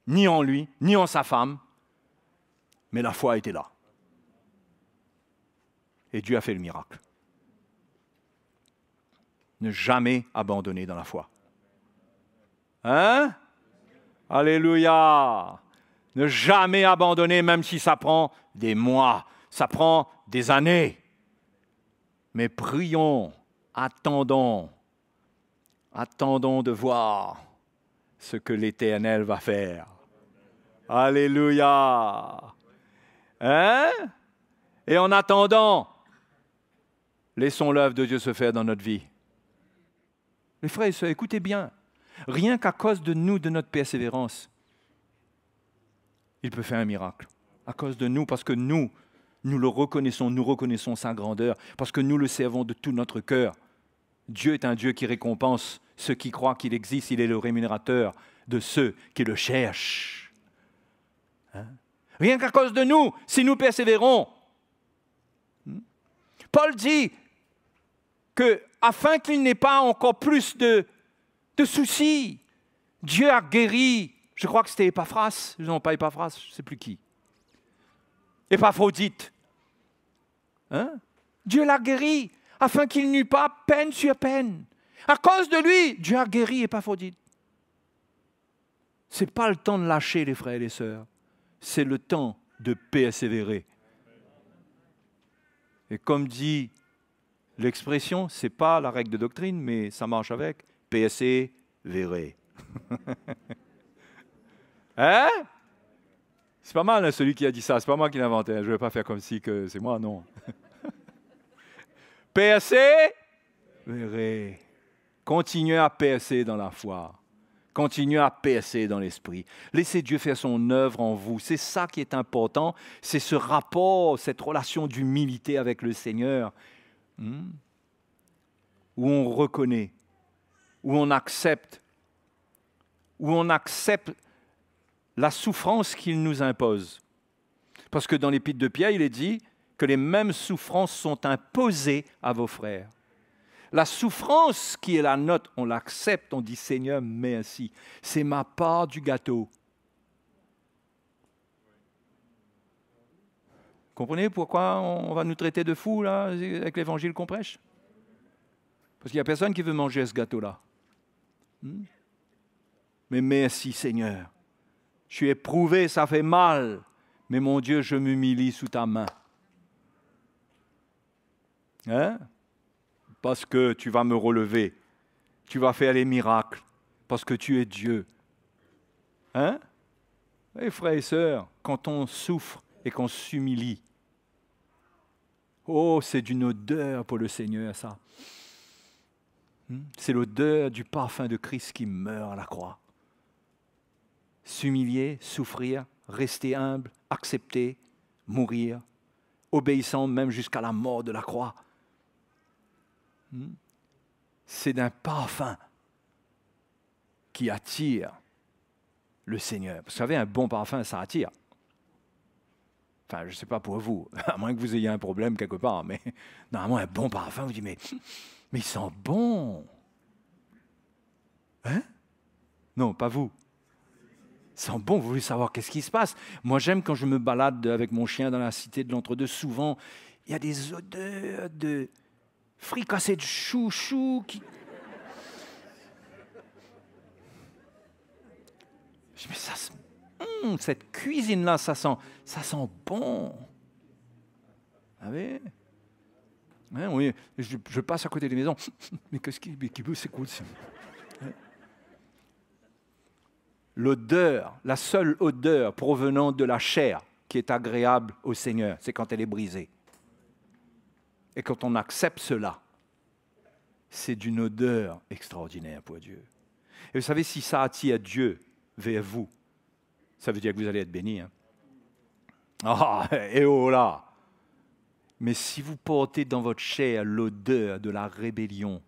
ni en lui, ni en sa femme. Mais la foi était là. Et Dieu a fait le miracle. Ne jamais abandonner dans la foi. Hein? Alléluia! Ne jamais abandonner, même si ça prend des mois, ça prend des années. Mais prions, attendons de voir ce que l'Éternel va faire. Alléluia! Hein? Et en attendant, laissons l'œuvre de Dieu se faire dans notre vie. Les frères et sœurs, écoutez bien. Rien qu'à cause de nous, de notre persévérance, il peut faire un miracle. À cause de nous, parce que nous le reconnaissons, nous reconnaissons sa grandeur, parce que nous le servons de tout notre cœur. Dieu est un Dieu qui récompense ceux qui croient qu'il existe. Il est le rémunérateur de ceux qui le cherchent. Hein? Rien qu'à cause de nous, si nous persévérons. Paul dit que, afin qu'il n'ait pas encore plus de soucis, Dieu a guéri, je crois que c'était Épaphras, non pas Épaphras, je ne sais plus qui, Épaphrodite. Hein? Dieu l'a guéri, afin qu'il n'eût pas peine sur peine. À cause de lui, Dieu a guéri Épaphrodite. Ce n'est pas le temps de lâcher, les frères et les sœurs, c'est le temps de persévérer. Et comme dit l'expression, ce n'est pas la règle de doctrine, mais ça marche avec, persévérer. Hein? C'est pas mal, hein, celui qui a dit ça, c'est pas moi qui l'ai inventé, je ne vais pas faire comme si que c'est moi, non. Persévérer. Continuez à percer dans la foi. Continuez à percer dans l'esprit. Laissez Dieu faire son œuvre en vous. C'est ça qui est important. C'est ce rapport, cette relation d'humilité avec le Seigneur, où on reconnaît, où on accepte la souffrance qu'il nous impose. Parce que dans l'Épître de Pierre, il est dit que les mêmes souffrances sont imposées à vos frères. La souffrance qui est la nôtre, on l'accepte, on dit « Seigneur, merci, c'est ma part du gâteau ». Comprenez pourquoi on va nous traiter de fous là, avec l'évangile qu'on prêche? Parce qu'il n'y a personne qui veut manger ce gâteau-là. Mais merci Seigneur, je suis éprouvé, ça fait mal, mais mon Dieu, je m'humilie sous ta main. Hein? Parce que tu vas me relever, tu vas faire les miracles, parce que tu es Dieu. Hein? Et frères et sœurs, quand on souffre et qu'on s'humilie, oh, c'est d'une odeur pour le Seigneur, ça. C'est l'odeur du parfum de Christ qui meurt à la croix. S'humilier, souffrir, rester humble, accepter, mourir, obéissant même jusqu'à la mort de la croix. C'est d'un parfum qui attire le Seigneur. Vous savez, un bon parfum, ça attire. Enfin, je ne sais pas pour vous, à moins que vous ayez un problème quelque part, mais normalement, un bon parfum, vous dites, mais il sent bon. Hein? Non, pas vous. Il sent bon, vous voulez savoir qu'est-ce qui se passe. Moi, j'aime quand je me balade avec mon chien dans la cité de l'Entre-deux, souvent, il y a des odeurs de fricassé de chouchou qui... Je me dis, ça, cette cuisine-là, ça sent bon. Ah oui? Hein, oui, je passe à côté des maisons. Mais qu'est-ce qui peut, c'est cool. L'odeur, la seule odeur provenant de la chair qui est agréable au Seigneur, c'est quand elle est brisée. Et quand on accepte cela, c'est d'une odeur extraordinaire pour Dieu. Et vous savez, si ça attire Dieu vers vous, ça veut dire que vous allez être bénis. Hein? Ah, et oh là! Mais si vous portez dans votre chair l'odeur de la rébellion,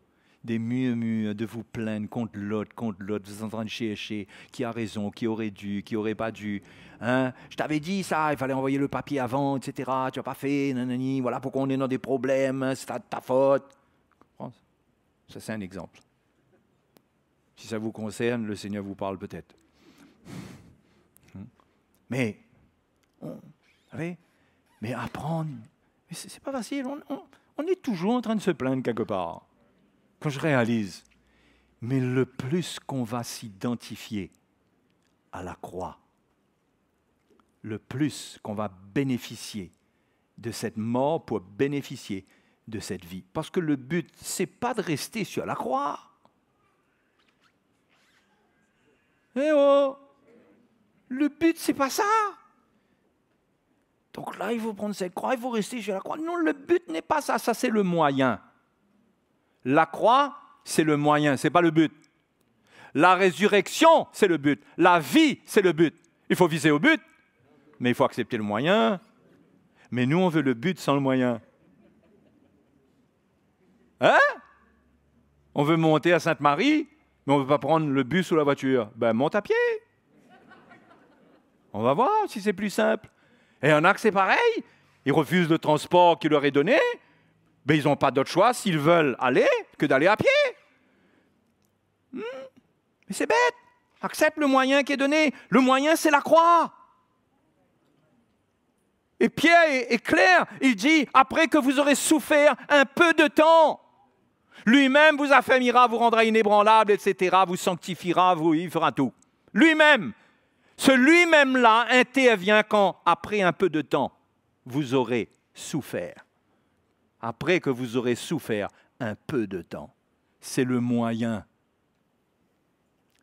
des murmures, de vous plaindre contre l'autre, vous êtes en train de chercher qui a raison, qui aurait dû, qui n'aurait pas dû. Hein? Je t'avais dit ça, il fallait envoyer le papier avant, etc. Tu n'as pas fait, nanani, voilà pourquoi on est dans des problèmes, c'est ta faute. Ça, c'est un exemple. Si ça vous concerne, le Seigneur vous parle peut-être. Mais, vous savez, mais apprendre Mais ce n'est pas facile. On est toujours en train de se plaindre quelque part. Quand je réalise, mais le plus qu'on va s'identifier à la croix, le plus qu'on va bénéficier de cette mort pour bénéficier de cette vie. Parce que le but, ce n'est pas de rester sur la croix. Eh oh! Le but, ce n'est pas ça. Donc là, il faut prendre cette croix, il faut rester sur la croix. Non, le but n'est pas ça, ça c'est le moyen. La croix, c'est le moyen, ce n'est pas le but. La résurrection, c'est le but. La vie, c'est le but. Il faut viser au but, mais il faut accepter le moyen. Mais nous, on veut le but sans le moyen. Hein? On veut monter à Sainte-Marie, mais on ne veut pas prendre le bus ou la voiture. Ben, monte à pied. On va voir si c'est plus simple. Et il y en a que c'est pareil. Ils refusent le transport qui leur est donné. Ben, ils n'ont pas d'autre choix s'ils veulent aller que d'aller à pied. Mais c'est bête. Accepte le moyen qui est donné. Le moyen, c'est la croix. Et Pierre est clair. Il dit, après que vous aurez souffert un peu de temps, lui-même vous affermira, vous rendra inébranlable, etc., vous sanctifiera, il fera tout. Lui-même. Ce lui-même-là intervient quand, après un peu de temps, vous aurez souffert. Après que vous aurez souffert un peu de temps. C'est le moyen.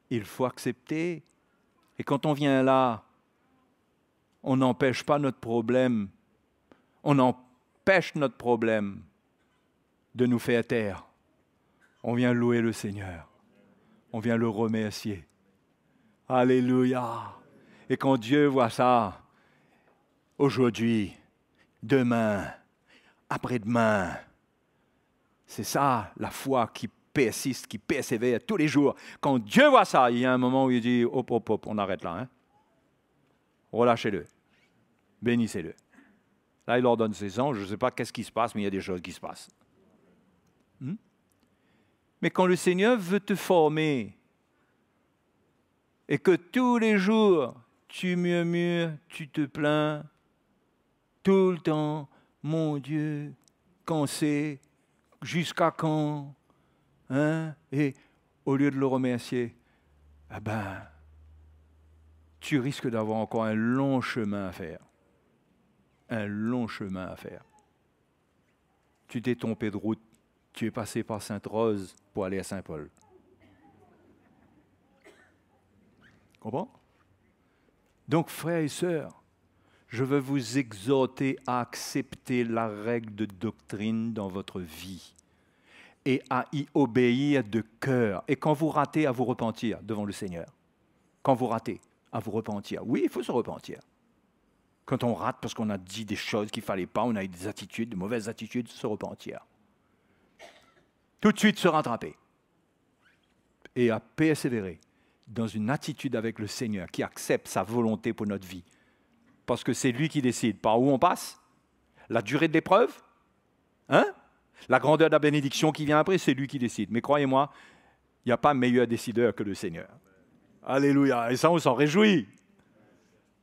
Il faut accepter. Et quand on vient là, on n'empêche pas notre problème. On empêche notre problème de nous faire taire. On vient louer le Seigneur. On vient le remercier. Alléluia. Et quand Dieu voit ça, aujourd'hui, demain, après-demain, c'est ça la foi qui persiste, qui persévère tous les jours. Quand Dieu voit ça, il y a un moment où il dit, hop, hop, hop, on arrête là. Hein? Relâchez-le. Bénissez-le. Là, il leur donne ses anges. Je ne sais pas qu'est-ce qui se passe, mais il y a des choses qui se passent. Mais quand le Seigneur veut te former et que tous les jours, tu murmures, tu te plains, tout le temps, mon Dieu, quand c'est, jusqu'à quand, hein? Et au lieu de le remercier, eh ben, tu risques d'avoir encore un long chemin à faire. Un long chemin à faire. Tu t'es trompé de route, tu es passé par Sainte-Rose pour aller à Saint-Paul. Comprends? Donc, frères et sœurs, je veux vous exhorter à accepter la règle de doctrine dans votre vie et à y obéir de cœur. Et quand vous ratez, à vous repentir devant le Seigneur. Quand vous ratez, à vous repentir. Oui, il faut se repentir. Quand on rate parce qu'on a dit des choses qu'il ne fallait pas, on a eu des attitudes, de mauvaises attitudes, se repentir. Tout de suite se rattraper. Et à persévérer dans une attitude avec le Seigneur qui accepte sa volonté pour notre vie. Parce que c'est lui qui décide par où on passe, la durée de l'épreuve, hein? La grandeur de la bénédiction qui vient après, c'est lui qui décide. Mais croyez-moi, il n'y a pas meilleur décideur que le Seigneur. Alléluia. Et ça, on s'en réjouit.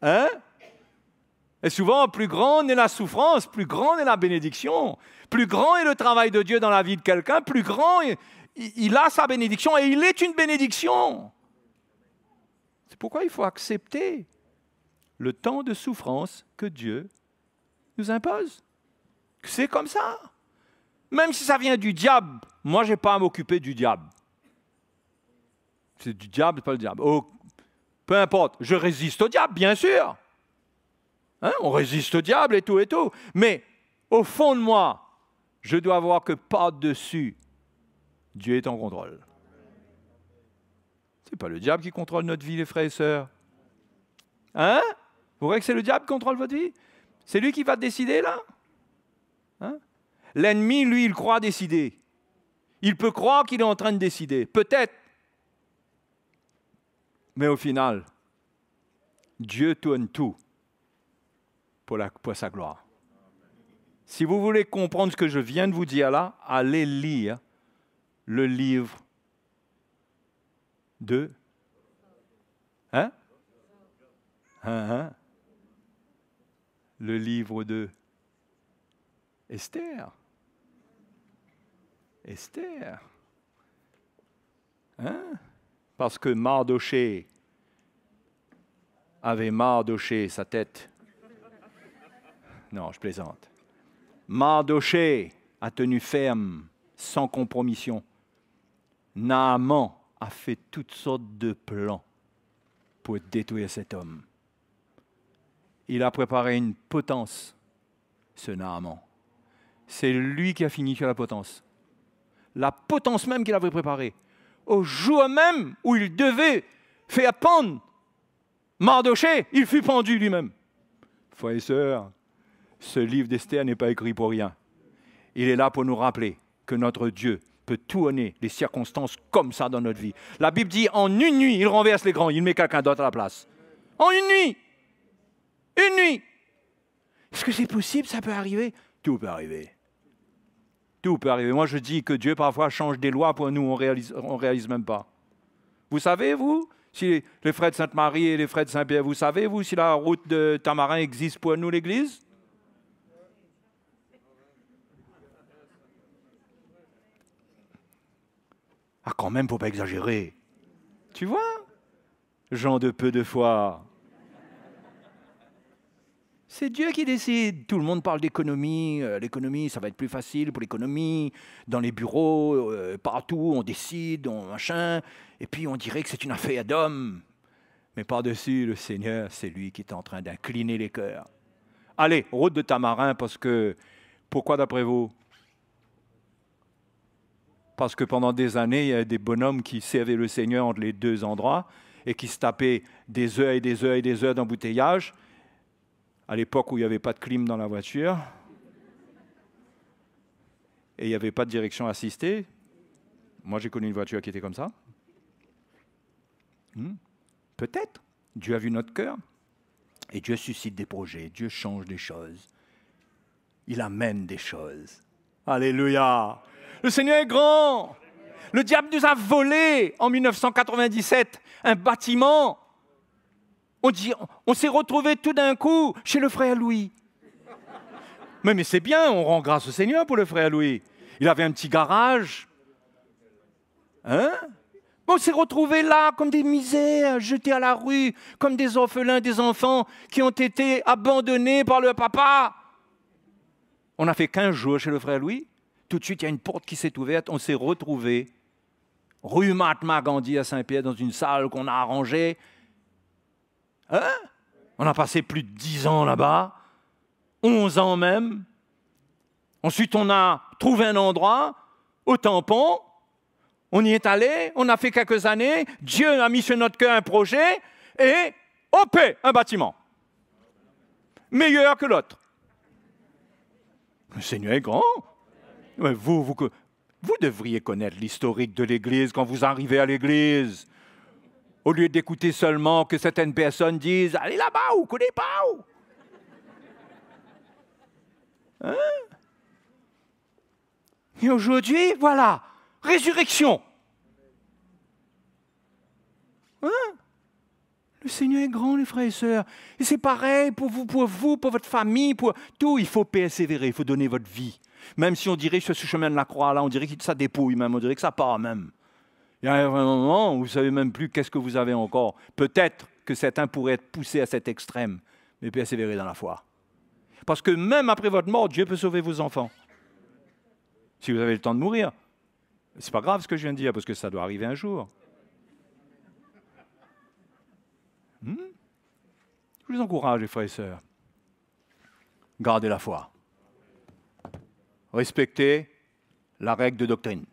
Hein? Et souvent, plus grande est la souffrance, plus grande est la bénédiction. Plus grand est le travail de Dieu dans la vie de quelqu'un, plus grand il a sa bénédiction et il est une bénédiction. C'est pourquoi il faut accepter le temps de souffrance que Dieu nous impose. C'est comme ça. Même si ça vient du diable, moi, je n'ai pas à m'occuper du diable. C'est du diable, pas le diable. Oh, peu importe, je résiste au diable, bien sûr. Hein, on résiste au diable et tout et tout. Mais au fond de moi, je dois voir que par-dessus, Dieu est en contrôle. Ce n'est pas le diable qui contrôle notre vie, les frères et sœurs. Hein? Vous croyez que c'est le diable qui contrôle votre vie? C'est lui qui va décider là? Hein? L'ennemi, lui, il croit décider. Il peut croire qu'il est en train de décider. Peut-être. Mais au final, Dieu tourne tout pour sa gloire. Si vous voulez comprendre ce que je viens de vous dire là, allez lire le livre de... Hein? Le livre de... Esther. Esther. Hein? Parce que Mardoché avait Mardoché sa tête. Non, je plaisante. Mardoché a tenu ferme, sans compromission. Naaman a fait toutes sortes de plans pour détruire cet homme. Il a préparé une potence, ce Naaman. C'est lui qui a fini sur la potence. La potence même qu'il avait préparée. Au jour même où il devait faire pendre Mardoché, il fut pendu lui-même. Frères et sœurs, ce livre d'Esther n'est pas écrit pour rien. Il est là pour nous rappeler que notre Dieu peut tourner les circonstances comme ça dans notre vie. La Bible dit, en une nuit, il renverse les grands, il met quelqu'un d'autre à la place. En une nuit. Une nuit. Est-ce que c'est possible, ça peut arriver? Tout peut arriver. Tout peut arriver. Moi, je dis que Dieu, parfois, change des lois pour nous, on réalise même pas. Vous savez, vous, si les frères de Sainte-Marie et les frères de Saint-Pierre, vous savez, vous, si la route de Tamarin existe pour nous, l'Église? Ah, quand même, faut pas exagérer. Tu vois? Gens de peu de foi. C'est Dieu qui décide. Tout le monde parle d'économie. L'économie, ça va être plus facile pour l'économie. Dans les bureaux, partout, on décide, on machin. Et puis, on dirait que c'est une affaire d'homme. Mais par-dessus, le Seigneur, c'est lui qui est en train d'incliner les cœurs. Allez, route de Tamarin, parce que... Pourquoi d'après vous? Parce que pendant des années, il y a des bonhommes qui servaient le Seigneur entre les deux endroits et qui se tapaient des heures et des heures et des heures d'embouteillage. À l'époque où il n'y avait pas de clim dans la voiture et il n'y avait pas de direction assistée. Moi, j'ai connu une voiture qui était comme ça. Peut-être. Dieu a vu notre cœur et Dieu suscite des projets. Dieu change des choses. Il amène des choses. Alléluia! Le Seigneur est grand. Le diable nous a volé en 1997 un bâtiment. On s'est retrouvé tout d'un coup chez le frère Louis. Mais c'est bien, on rend grâce au Seigneur pour le frère Louis. Il avait un petit garage. Hein? On s'est retrouvés là comme des misères, jetés à la rue, comme des orphelins, des enfants qui ont été abandonnés par leur papa. On a fait 15 jours chez le frère Louis. Tout de suite, il y a une porte qui s'est ouverte. On s'est retrouvés rue Mahatma Gandhi à Saint-Pierre dans une salle qu'on a arrangée. Hein? On a passé plus de 10 ans là-bas, 11 ans même. Ensuite, on a trouvé un endroit au tampon. On y est allé, on a fait quelques années. Dieu a mis sur notre cœur un projet et on paie un bâtiment. Meilleur que l'autre. Le Seigneur est grand. Mais vous devriez connaître l'historique de l'Église quand vous arrivez à l'Église. Au lieu d'écouter seulement que certaines personnes disent « Allez là-bas, ou connaissez pas !» Hein? Et aujourd'hui, voilà, résurrection. Hein? Le Seigneur est grand, les frères et sœurs. Et c'est pareil pour vous, pour votre famille, pour tout. Il faut persévérer, il faut donner votre vie. Même si on dirait sur ce chemin de la croix, là, on dirait que ça dépouille même, on dirait que ça part même. Il y a un moment où vous ne savez même plus qu'est-ce que vous avez encore. Peut-être que certains pourraient être poussés à cet extrême, mais persévérer dans la foi. Parce que même après votre mort, Dieu peut sauver vos enfants. Si vous avez le temps de mourir. C'est pas grave ce que je viens de dire, parce que ça doit arriver un jour. Je vous encourage, les frères et sœurs. Gardez la foi. Respectez la règle de doctrine.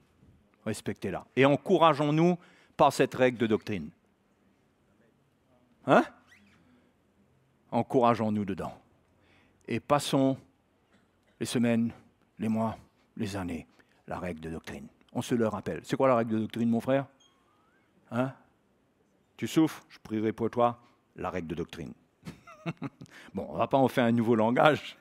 Respectez-la. Et encourageons-nous par cette règle de doctrine. Hein? Encourageons-nous dedans. Et passons les semaines, les mois, les années, la règle de doctrine. On se le rappelle. C'est quoi la règle de doctrine, mon frère? Hein? Tu souffres? Je prierai pour toi. La règle de doctrine. Bon, on ne va pas en faire un nouveau langage.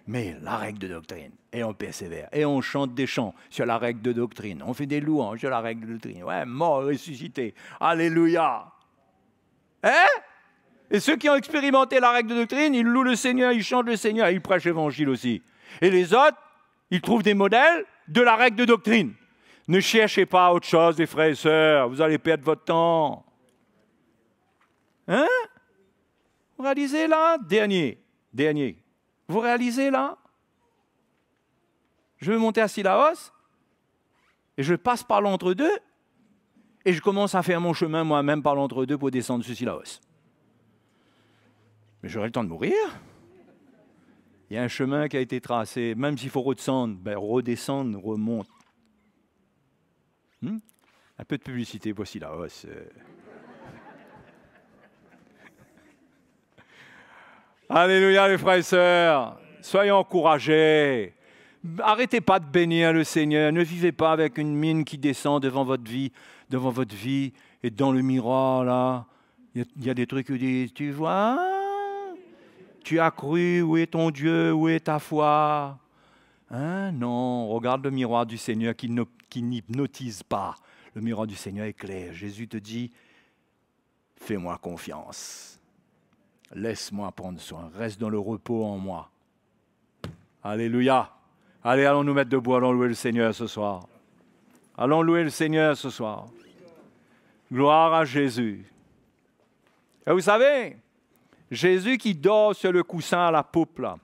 Mais la règle de doctrine, et on persévère, et on chante des chants sur la règle de doctrine, on fait des louanges sur la règle de doctrine, ouais, mort, ressuscité, alléluia. Hein? Et ceux qui ont expérimenté la règle de doctrine, ils louent le Seigneur, ils chantent le Seigneur, ils prêchent l'évangile aussi. Et les autres, ils trouvent des modèles de la règle de doctrine. Ne cherchez pas autre chose, les frères et sœurs, vous allez perdre votre temps. Hein? Vous réalisez là? Dernier. Vous réalisez là? Je veux monter à Sillaos, et je passe par l'entre-deux, et je commence à faire mon chemin moi-même par l'entre-deux pour descendre sur Sillaos. Mais j'aurai le temps de mourir. Il y a un chemin qui a été tracé, même s'il faut redescendre, redescendre, remonte. Un peu de publicité pour Sillaos. Alléluia les frères et sœurs, soyez encouragés. Arrêtez pas de bénir le Seigneur, ne vivez pas avec une mine qui descend devant votre vie, et dans le miroir là, il y a des trucs qui disent, tu vois, tu as cru, où est ton Dieu, où est ta foi? Hein? Non, regarde le miroir du Seigneur qui n'hypnotise pas. Le miroir du Seigneur est clair. Jésus te dit, fais-moi confiance. Laisse-moi prendre soin. Reste dans le repos en moi. Alléluia. Allez, allons nous mettre debout. Allons louer le Seigneur ce soir. Allons louer le Seigneur ce soir. Gloire à Jésus. Et vous savez, Jésus qui dort sur le coussin à la poupe, là.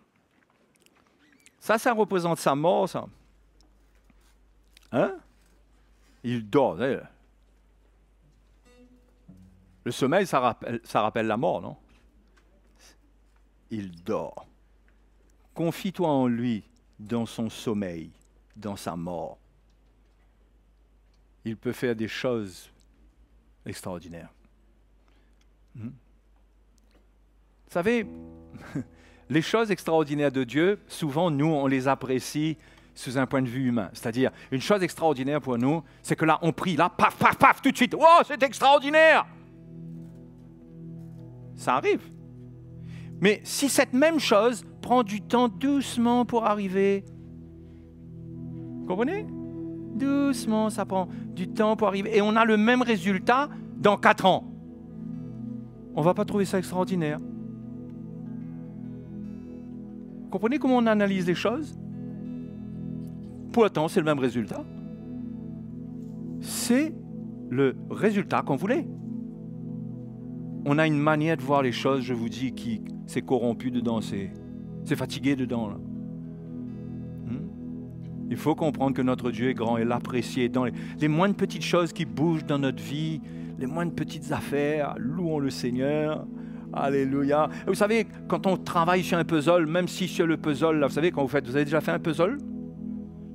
Ça représente sa mort, ça. Hein? Il dort. Le sommeil, ça rappelle la mort, non? Il dort. Confie-toi en lui dans son sommeil, dans sa mort. Il peut faire des choses extraordinaires. Vous savez, les choses extraordinaires de Dieu, souvent, nous, on les apprécie sous un point de vue humain. C'est-à-dire, une chose extraordinaire pour nous, c'est que là, on prie, là, paf, paf, paf, tout de suite. Oh, c'est extraordinaire! Ça arrive. Mais si cette même chose prend du temps doucement pour arriver, vous comprenez? Doucement, ça prend du temps pour arriver. Et on a le même résultat dans 4 ans. On ne va pas trouver ça extraordinaire. Vous comprenez comment on analyse les choses? Pourtant, c'est le même résultat. C'est le résultat qu'on voulait. On a une manière de voir les choses, je vous dis, qui s'est corrompue dedans, c'est fatigué dedans. Là. Il faut comprendre que notre Dieu est grand et l'apprécier dans les moindres petites choses qui bougent dans notre vie, les moindres petites affaires. Louons le Seigneur. Alléluia. Et vous savez, quand on travaille sur un puzzle, même si sur le puzzle, là, vous savez, quand vous avez déjà fait un puzzle?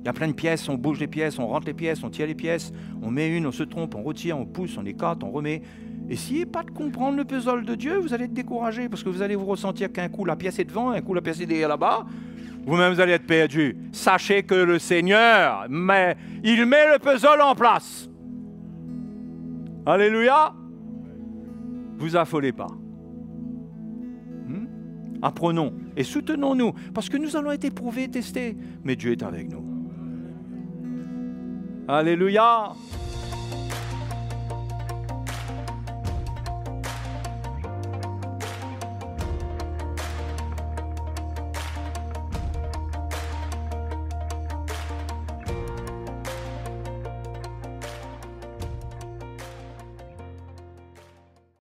Il y a plein de pièces, on bouge les pièces, on rentre les pièces, on tire les pièces, on met une, on se trompe, on retire, on pousse, on écarte, on remet. Essayez pas de comprendre le puzzle de Dieu, vous allez être découragé parce que vous allez vous ressentir qu'un coup la pièce est devant, un coup la pièce est derrière là-bas. Vous-même, vous allez être perdu. Sachez que le Seigneur, il met le puzzle en place. Alléluia. Vous affolez pas. Apprenons et soutenons-nous parce que nous allons être éprouvés, testés. Mais Dieu est avec nous. Alléluia.